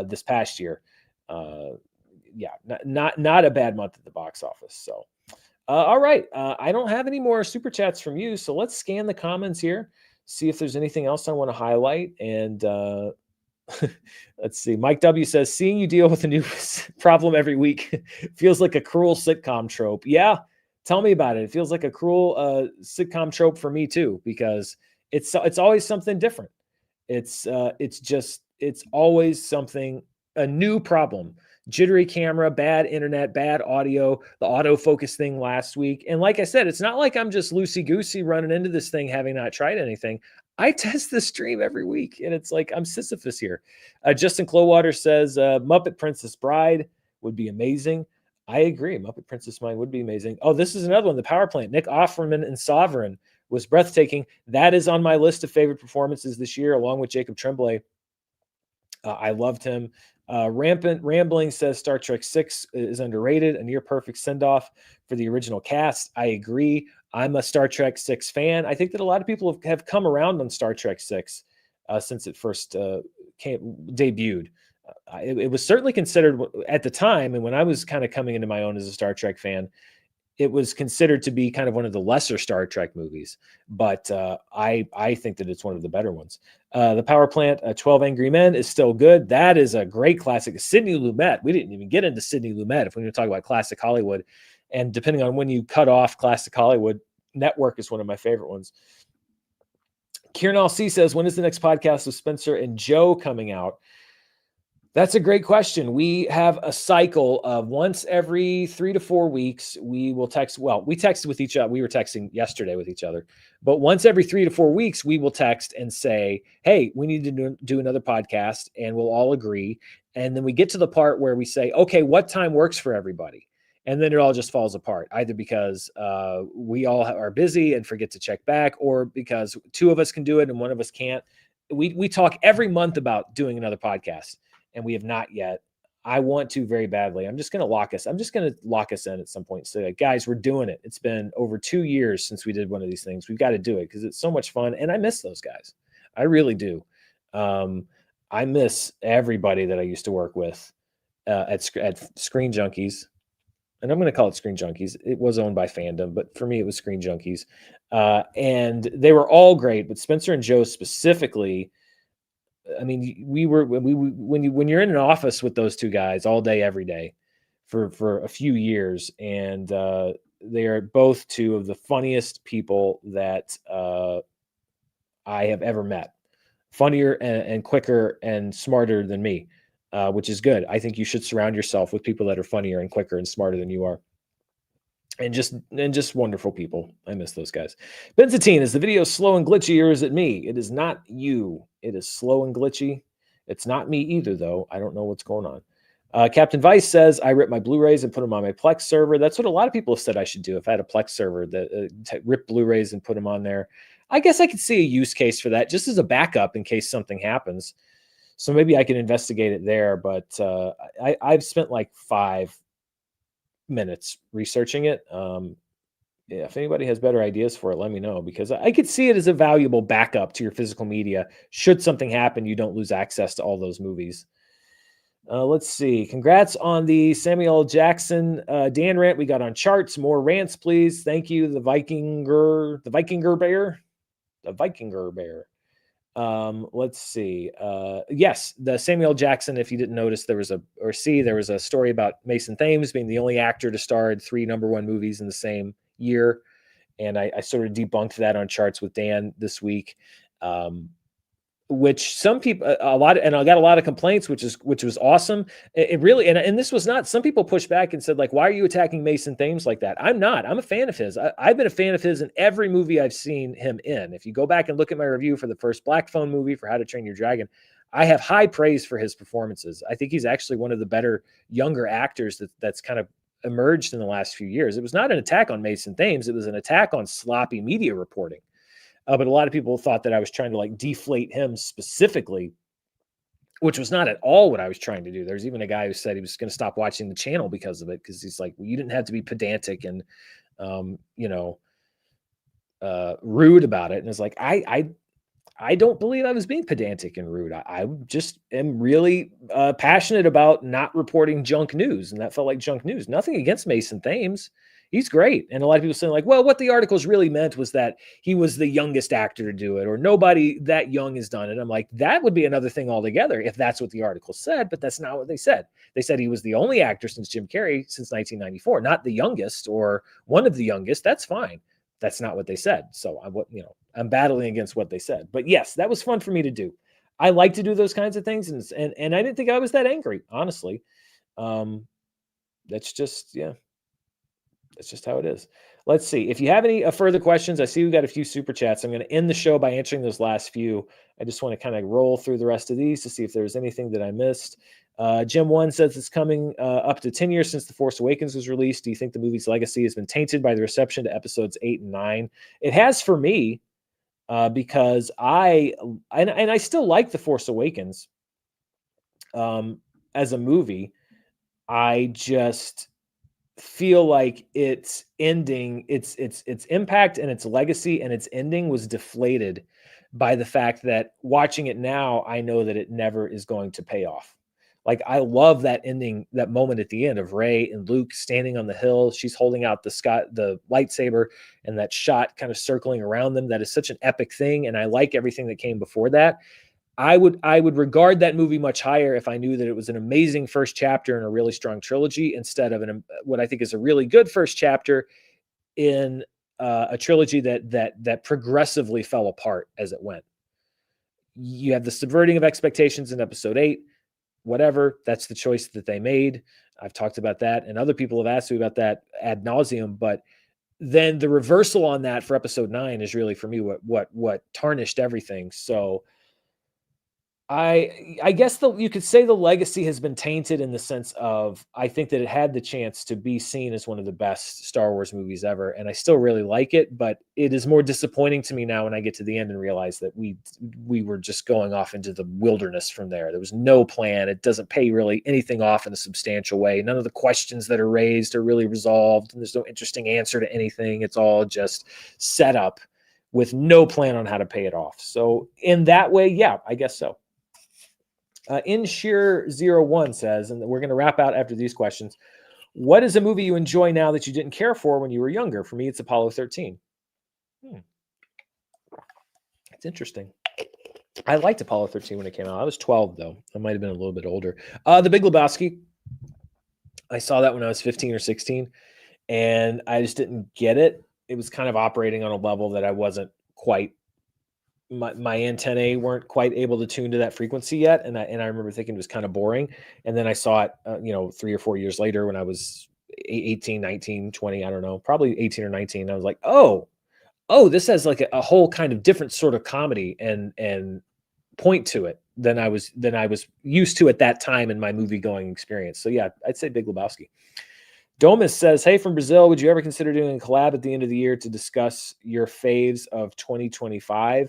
This past year, yeah, not a bad month at the box office. So, all right, I don't have any more super chats from you, so let's scan the comments here, see if there's anything else I want to highlight. And let's see. Mike W says, seeing you deal with a new problem every week feels like a cruel sitcom trope. Yeah, tell me about it. It feels like a cruel sitcom trope for me too, because it's always something different. It's always something, a new problem. Jittery camera, bad internet, bad audio, the autofocus thing last week. And like I said, it's not like I'm just loosey-goosey running into this thing having not tried anything. I test the stream every week, and it's like I'm Sisyphus here. Justin Clowater says Muppet Princess Bride would be amazing. I agree. Muppet Princess Bride would be amazing. Oh, this is another one. The Power Plant. Nick Offerman and Sovereign was breathtaking. That is on my list of favorite performances this year, along with Jacob Tremblay. I loved him. Rampant Rambling says Star Trek 6 is underrated, a near perfect send-off for the original cast. I agree. I'm a Star Trek 6 fan. I think that a lot of people have come around on Star Trek 6 since it first debuted. It was certainly considered at the time, and when I was kind of coming into my own as a Star Trek fan, it was considered to be kind of one of the lesser Star Trek movies, but I think that it's one of the better ones. The Power Plant, 12 Angry Men is still good. That is a great classic. Sidney Lumet. We didn't even get into Sidney Lumet if we're going to talk about classic Hollywood. And depending on when you cut off classic Hollywood, Network is one of my favorite ones. Kieran C says, when is the next podcast with Spencer and Joe coming out? That's a great question. We have a cycle of once every 3 to 4 weeks, we will text. Well, we texted with each other. We were texting yesterday with each other, but once every 3 to 4 weeks, we will text and say, hey, we need to do another podcast, and we'll all agree. And then we get to the part where we say, okay, what time works for everybody? And then it all just falls apart, either because we all are busy and forget to check back, or because two of us can do it and one of us can't. We talk every month about doing another podcast, and we have not yet. I want to very badly. I'm just going to lock us in at some point and say, like, guys, we're doing it. It's been over 2 years since we did one of these things. We've got to do it because it's so much fun. And I miss those guys. I really do. I miss everybody that I used to work with at Screen Junkies. And I'm going to call it Screen Junkies. It was owned by Fandom, but for me, it was Screen Junkies. And they were all great, but Spencer and Joe specifically, I mean, when you're in an office with those two guys all day, every day for a few years, and they are both two of the funniest people that I have ever met. Funnier and quicker and smarter than me, which is good. I think you should surround yourself with people that are funnier and quicker and smarter than you are. And just wonderful people. I miss those guys. Benzatine, is the video slow and glitchy, or is it me? It is not you. It is slow and glitchy. It's not me either, though. I don't know what's going on. Captain Vice says, I rip my Blu-rays and put them on my Plex server. That's what a lot of people have said I should do. If I had a Plex server, that rip Blu-rays and put them on there. I guess I could see a use case for that, just as a backup in case something happens. So maybe I can investigate it there. But I've spent like 5 minutes researching it. If anybody has better ideas for it, let me know, because I could see it as a valuable backup to your physical media. Should something happen, you don't lose access to all those movies. Let's see. Congrats on the Samuel Jackson Dan rant we got on charts. More rants, please. Thank you. The Vikinger Bear. Let's see. Yes, the Samuel Jackson, if you didn't notice, there was a story about Mason Thames being the only actor to star in 3 number 1 movies in the same year. And I sort of debunked that on Charts with Dan this week. Which some people, a lot, and I got a lot of complaints, which was awesome. It really, and this was not. Some people pushed back and said, like, "Why are you attacking Mason Thames like that?" I'm not. I'm a fan of his. I've been a fan of his in every movie I've seen him in. If you go back and look at my review for the first Black Phone movie, for How to Train Your Dragon, I have high praise for his performances. I think he's actually one of the better younger actors that's kind of emerged in the last few years. It was not an attack on Mason Thames. It was an attack on sloppy media reporting. But a lot of people thought that I was trying to like deflate him specifically, which was not at all what I was trying to do. There's even a guy who said he was going to stop watching the channel because of it, because he's like, well, you didn't have to be pedantic and, rude about it. And it's like, I don't believe I was being pedantic and rude. I just am really passionate about not reporting junk news, and that felt like junk news. Nothing against Mason Thames. He's great. And a lot of people saying like, well, what the articles really meant was that he was the youngest actor to do it, or nobody that young has done it. I'm like, that would be another thing altogether if that's what the article said, but that's not what they said. They said he was the only actor since Jim Carrey since 1994, not the youngest or one of the youngest. That's fine. That's not what they said. So I'm battling against what they said. But yes, that was fun for me to do. I like to do those kinds of things, and I didn't think I was that angry, honestly. That's just that's just how it is. Let's see. If you have any further questions, I see we got a few super chats. I'm going to end the show by answering those last few. I just want to kind of roll through the rest of these to see if there's anything that I missed. Jim 1 says it's coming up to 10 years since The Force Awakens was released. Do you think the movie's legacy has been tainted by the reception to episodes 8 and 9? It has for me, because I still like The Force Awakens as a movie. I just feel like its ending, its impact and its legacy and its ending was deflated by the fact that watching it now, I know that it never is going to pay off. Like, I love that ending, that moment at the end of Rey and Luke standing on the hill. She's holding out the lightsaber, and that shot kind of circling around them. That is such an epic thing. And I like everything that came before that. I would regard that movie much higher if I knew that it was an amazing first chapter in a really strong trilogy, instead of what I think is a really good first chapter in a trilogy that progressively fell apart as it went. You have the subverting of expectations in episode 8, whatever. That's the choice that they made. I've talked about that, and other people have asked me about that ad nauseum, but then the reversal on that for episode 9 is really, for me, what tarnished everything. So I guess you could say the legacy has been tainted in the sense of, I think that it had the chance to be seen as one of the best Star Wars movies ever, and I still really like it, but it is more disappointing to me now when I get to the end and realize that we were just going off into the wilderness from there. There was no plan. It doesn't pay really anything off in a substantial way. None of the questions that are raised are really resolved, and there's no interesting answer to anything. It's all just set up with no plan on how to pay it off. So in that way, yeah, I guess so. InSheer01 says, and we're going to wrap out after these questions, what is a movie you enjoy now that you didn't care for when you were younger? For me, it's Apollo 13. It's interesting. I liked Apollo 13 when it came out. I was 12, though. I might have been a little bit older. The Big Lebowski. I saw that when I was 15 or 16, and I just didn't get it. It was kind of operating on a level that I wasn't quite, my antennae weren't quite able to tune to that frequency yet. And I remember thinking it was kind of boring. And then I saw it, 3 or 4 years later when I was 18, 19, 20, I don't know, probably 18 or 19. I was like, oh, this has like a whole kind of different sort of comedy and point to it than I was used to at that time in my movie going experience. So yeah, I'd say Big Lebowski. Domus says, hey, from Brazil, would you ever consider doing a collab at the end of the year to discuss your faves of 2025?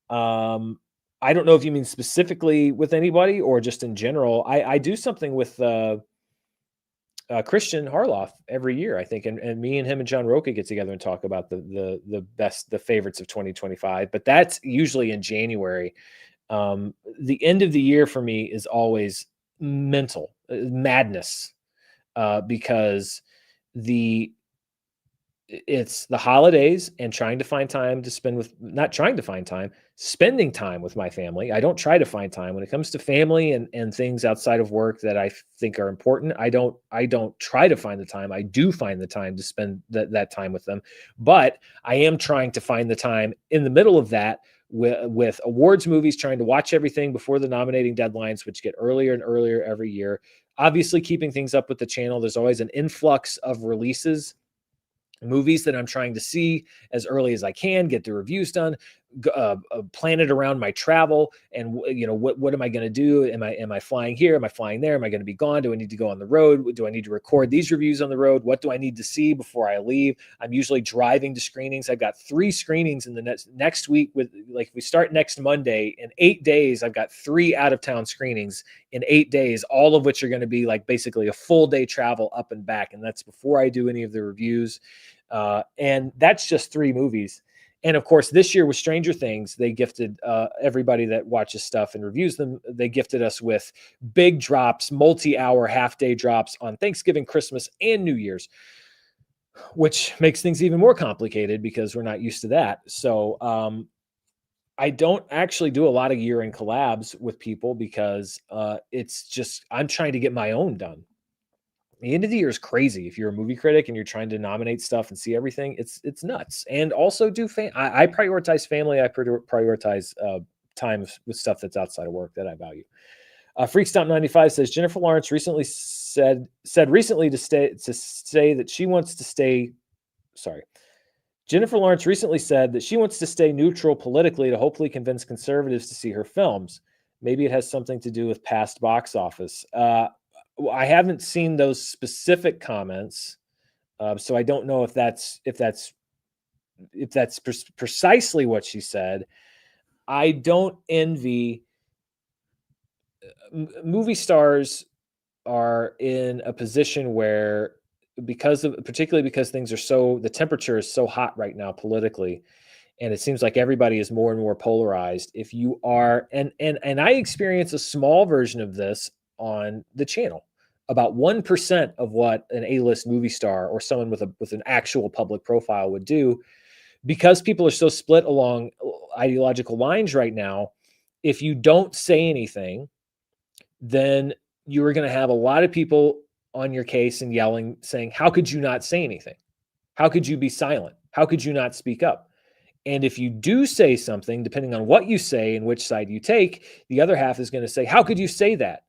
I don't know if you mean specifically with anybody or just in general. I do something with Christian Harloff every year, I think, and me and him and John Roca get together and talk about the favorites of 2025. But that's usually in January. The end of the year for me is always mental madness, because the It's the holidays and trying to find time to spend with not trying to find time, spending time with my family. I don't try to find time when it comes to family and things outside of work that I think are important. I don't try to find the time. I do find the time to spend that time with them. But I am trying to find the time in the middle of that with awards movies, trying to watch everything before the nominating deadlines, which get earlier and earlier every year. Obviously, keeping things up with the channel. There's always an influx of releases, movies that I'm trying to see as early as I can, get the reviews done, plan it around my travel, and what am I going to do? Am I flying here? Am I flying there? Am I going to be gone? Do I need to go on the road? Do I need to record these reviews on the road? What do I need to see before I leave? I'm usually driving to screenings. I've got 3 screenings in the next week. With like we start next Monday, in 8 days I've got 3 out of town screenings in 8 days, all of which are going to be like basically a full day travel up and back, and that's before I do any of the reviews. And that's just 3 movies. And of course, this year with Stranger Things, they gifted everybody that watches stuff and reviews them. They gifted us with big drops, multi-hour, half-day drops on Thanksgiving, Christmas, and New Year's, which makes things even more complicated because we're not used to that. So I don't actually do a lot of year-end collabs with people because it's just I'm trying to get my own done. The end of the year is crazy. If you're a movie critic and you're trying to nominate stuff and see everything, it's nuts. And also I prioritize family. I prioritize time with stuff that's outside of work that I value. Freakstop 95 says Jennifer Lawrence recently said recently to say that she wants to stay. Sorry. Jennifer Lawrence recently said that she wants to stay neutral politically to hopefully convince conservatives to see her films. Maybe it has something to do with past box office. I haven't seen those specific comments, so I don't know if that's precisely what she said. I don't envy movie stars are in a position where particularly because the temperature is so hot right now politically, and it seems like everybody is more and more polarized. If you are, and I experience a small version of this on the channel, about 1% of what an A-list movie star or someone with an actual public profile would do, because people are so split along ideological lines right now. If you don't say anything, then you are going to have a lot of people on your case and yelling, saying, how could you not say anything? How could you be silent? How could you not speak up? And if you do say something, depending on what you say and which side you take, the other half is going to say, how could you say that?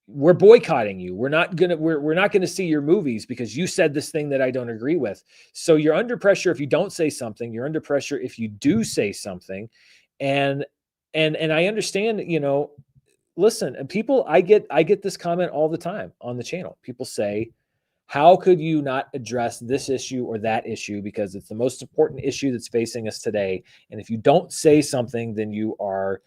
We're boycotting you. We're not going to see your movies because you said this thing that I don't agree with. So you're under pressure if you don't say something. You're under pressure if you do say something. And I understand, listen, people, I get this comment all the time on the channel. People say, how could you not address this issue or that issue because it's the most important issue that's facing us today? And if you don't say something, then you are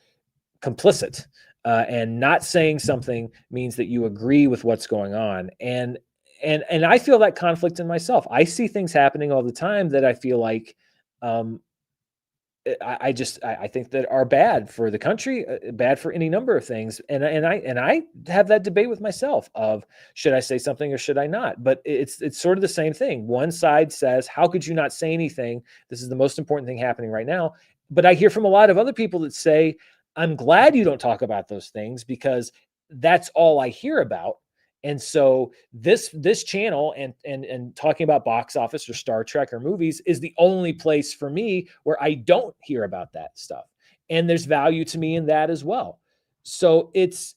complicit. And not saying something means that you agree with what's going on. And I feel that conflict in myself. I see things happening all the time that I feel like I think that are bad for the country, bad for any number of things. And I have that debate with myself of, should I say something or should I not? But it's sort of the same thing. One side says, how could you not say anything? This is the most important thing happening right now. But I hear from a lot of other people that say, I'm glad you don't talk about those things because that's all I hear about. And so this channel and talking about box office or Star Trek or movies is the only place for me where I don't hear about that stuff. And there's value to me in that as well. So it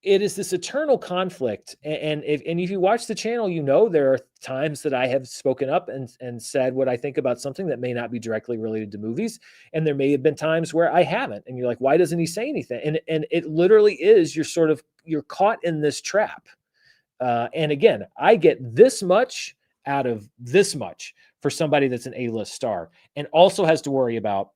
is this eternal conflict. And if you watch the channel, there are times that I have spoken up and said what I think about something that may not be directly related to movies. And there may have been times where I haven't. And you're like, why doesn't he say anything? And it literally is, you're caught in this trap. And again, I get this much out of this much for somebody that's an A-list star and also has to worry about,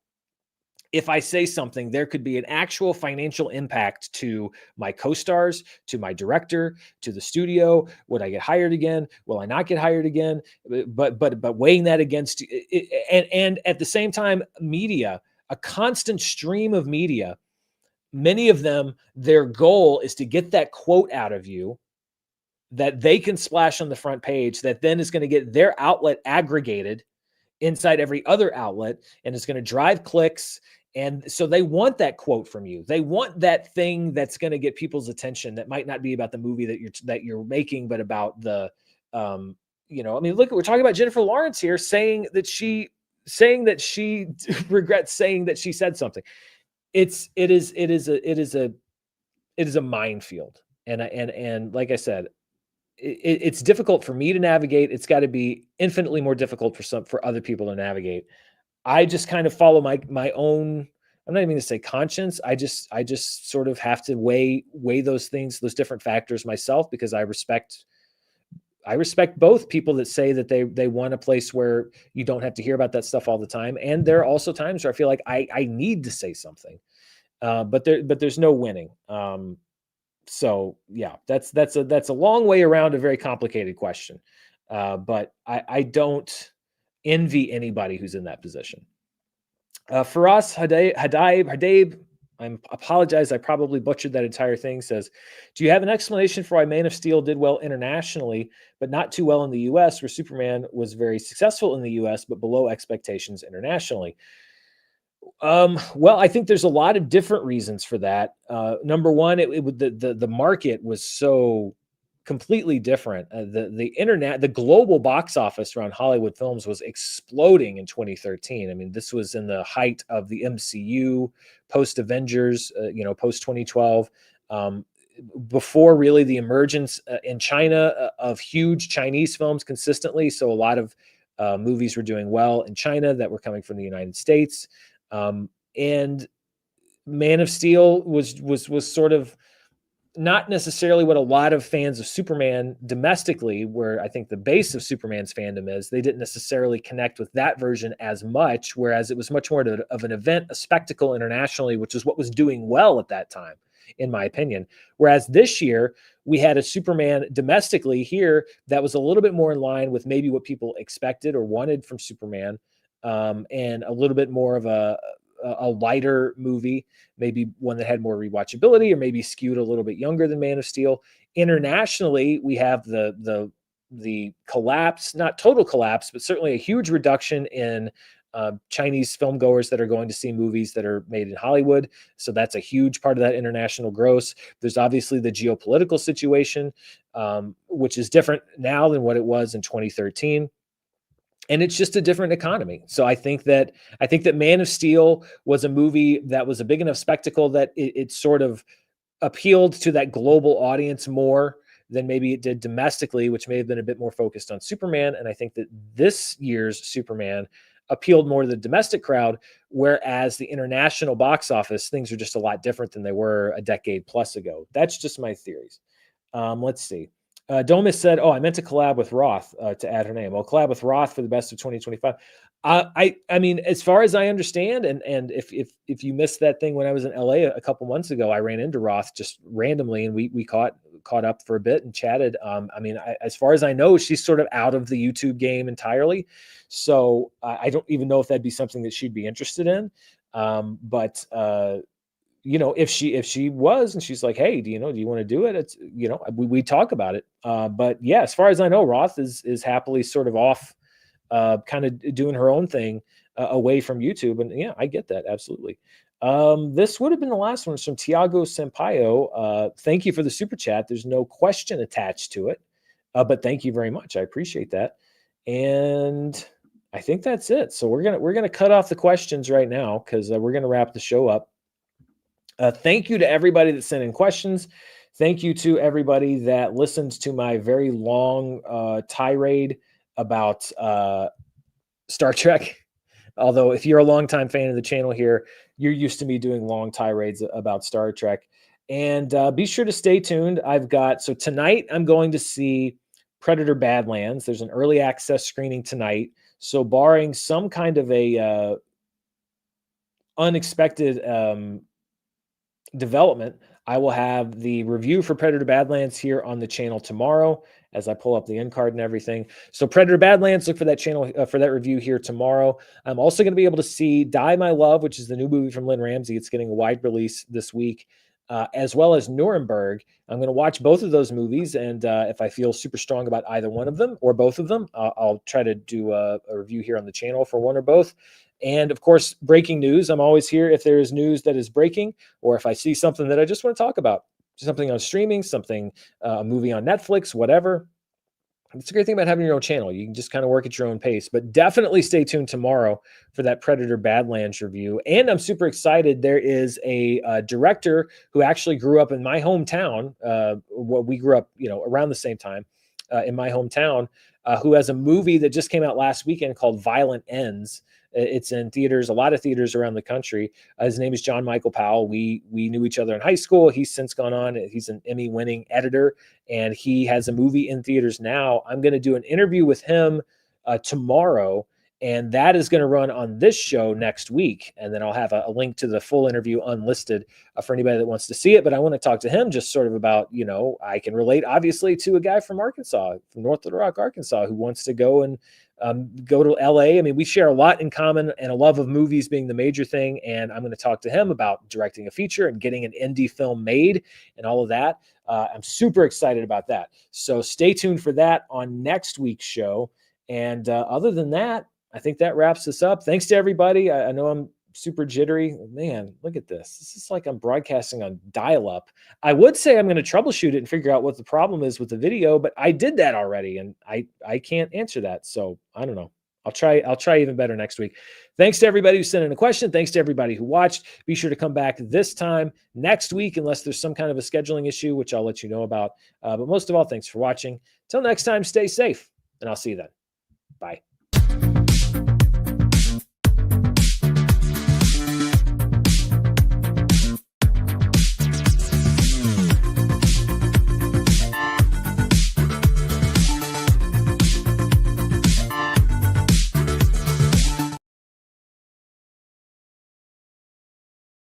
if I say something, there could be an actual financial impact to my co-stars, to my director, to the studio. Would I get hired again? Will I not get hired again? But weighing that against it, and at the same time, media, a constant stream of media, many of them, their goal is to get that quote out of you that they can splash on the front page that then is going to get their outlet aggregated inside every other outlet, and it's going to drive clicks. And so they want that quote from you. They want that thing that's going to get people's attention that might not be about the movie that you're making, but about the I mean, look, we're talking about Jennifer Lawrence here saying that she regrets saying that she said something. It is a minefield. And like I said, it's difficult for me to navigate. It's got to be infinitely more difficult for other people to navigate. I just kind of follow my own, I'm not even going to say conscience. I just sort of have to weigh those things, those different factors myself, because I respect both people that say that they want a place where you don't have to hear about that stuff all the time. And there are also times where I feel like I need to say something, but there's no winning. So yeah, that's a long way around a very complicated question. But I don't envy anybody who's in that position. For us, Hadab, I apologize. I probably butchered that entire thing. Says, do you have an explanation for why Man of Steel did well internationally, but not too well in the U.S., where Superman was very successful in the U.S., but below expectations internationally? Well, I think there's a lot of different reasons for that. Number one, the market was so completely different. The global box office around Hollywood films was exploding in 2013. I mean, this was in the height of the MCU, post Avengers, post 2012, before really the emergence in China of huge Chinese films consistently. So a lot of movies were doing well in China that were coming from the United States. And Man of Steel was sort of not necessarily what a lot of fans of Superman domestically, where I think the base of Superman's fandom is, they didn't necessarily connect with that version as much, whereas it was much more of an event, a spectacle internationally, which is what was doing well at that time, in my opinion. Whereas this year, we had a Superman domestically here that was a little bit more in line with maybe what people expected or wanted from Superman, and a little bit more of a lighter movie, maybe one that had more rewatchability, or maybe skewed a little bit younger than Man of Steel. Internationally, we have the collapse, not total collapse, but certainly a huge reduction in Chinese film goers that are going to see movies that are made in Hollywood. So that's a huge part of that international gross. There's obviously the geopolitical situation, which is different now than what it was in 2013. And it's just a different economy. So I think that Man of Steel was a movie that was a big enough spectacle that it sort of appealed to that global audience more than maybe it did domestically, which may have been a bit more focused on Superman. And I think that this year's Superman appealed more to the domestic crowd, whereas the international box office, things are just a lot different than they were a decade plus ago. That's just my theories. Let's see. Domus said, "Oh, I meant to collab with Roth to add her name. I'll collab with Roth for the best of 2025." I mean, as far as I understand, and if you missed that thing when I was in LA a couple months ago, I ran into Roth just randomly, and we caught up for a bit and chatted. I mean, as far as I know, she's sort of out of the YouTube game entirely, so I don't even know if that'd be something that she'd be interested in. But if she was, and she's like, hey, do you want to do it? It's, we talk about it. But yeah, as far as I know, Roth is happily sort of off, kind of doing her own thing, away from YouTube. And yeah, I get that. Absolutely. This would have been the last one. It's from Tiago Sampaio. Thank you for the super chat. There's no question attached to it. But thank you very much. I appreciate that. And I think that's it. So we're going to cut off the questions right now, because we're going to wrap the show up. Thank you to everybody that sent in questions. Thank you to everybody that listened to my very long tirade about Star Trek. Although if you're a longtime fan of the channel here, you're used to me doing long tirades about Star Trek. And be sure to stay tuned. So tonight I'm going to see Predator Badlands. There's an early access screening tonight. So barring some kind of a unexpected development, I will have the review for Predator Badlands here on the channel tomorrow as I pull up the end card and everything. So Predator Badlands, look for that channel for that review here tomorrow. I'm also going to be able to see Die My Love, which is the new movie from Lynn Ramsey. It's getting a wide release this week. as well as Nuremberg. I'm going to watch both of those movies, and if I feel super strong about either one of them or both of them, I'll try to do a review here on the channel for one or both. And of course, breaking news. I'm always here if there is news that is breaking, or if I see something that I just want to talk about, something on streaming, something, a movie on Netflix, whatever. It's a great thing about having your own channel. You can just kind of work at your own pace, but definitely stay tuned tomorrow for that Predator Badlands review. And I'm super excited. There is a director who actually grew up in my hometown. Well, we grew up, around the same time in my hometown, who has a movie that just came out last weekend called Violent Ends. It's in theaters, a lot of theaters around the country. His name is John Michael Powell. We knew each other in high school. He's since gone on. He's an Emmy-winning editor, and he has a movie in theaters now. I'm going to do an interview with him tomorrow, and that is going to run on this show next week. And then I'll have a link to the full interview unlisted for anybody that wants to see it. But I want to talk to him just sort of about, I can relate obviously to a guy from Arkansas, from North Little Rock, Arkansas, who wants to go and go to LA. I mean, we share a lot in common, and a love of movies being the major thing. And I'm going to talk to him about directing a feature and getting an indie film made and all of that. I'm super excited about that. So stay tuned for that on next week's show. And other than that, I think that wraps us up. Thanks to everybody. I know I'm super jittery. Man, look at this. This is like I'm broadcasting on dial-up. I would say I'm going to troubleshoot it and figure out what the problem is with the video, but I did that already, and I can't answer that. So I don't know. I'll try even better next week. Thanks to everybody who sent in a question. Thanks to everybody who watched. Be sure to come back this time next week, unless there's some kind of a scheduling issue, which I'll let you know about. But most of all, thanks for watching. Till next time, stay safe, and I'll see you then. Bye.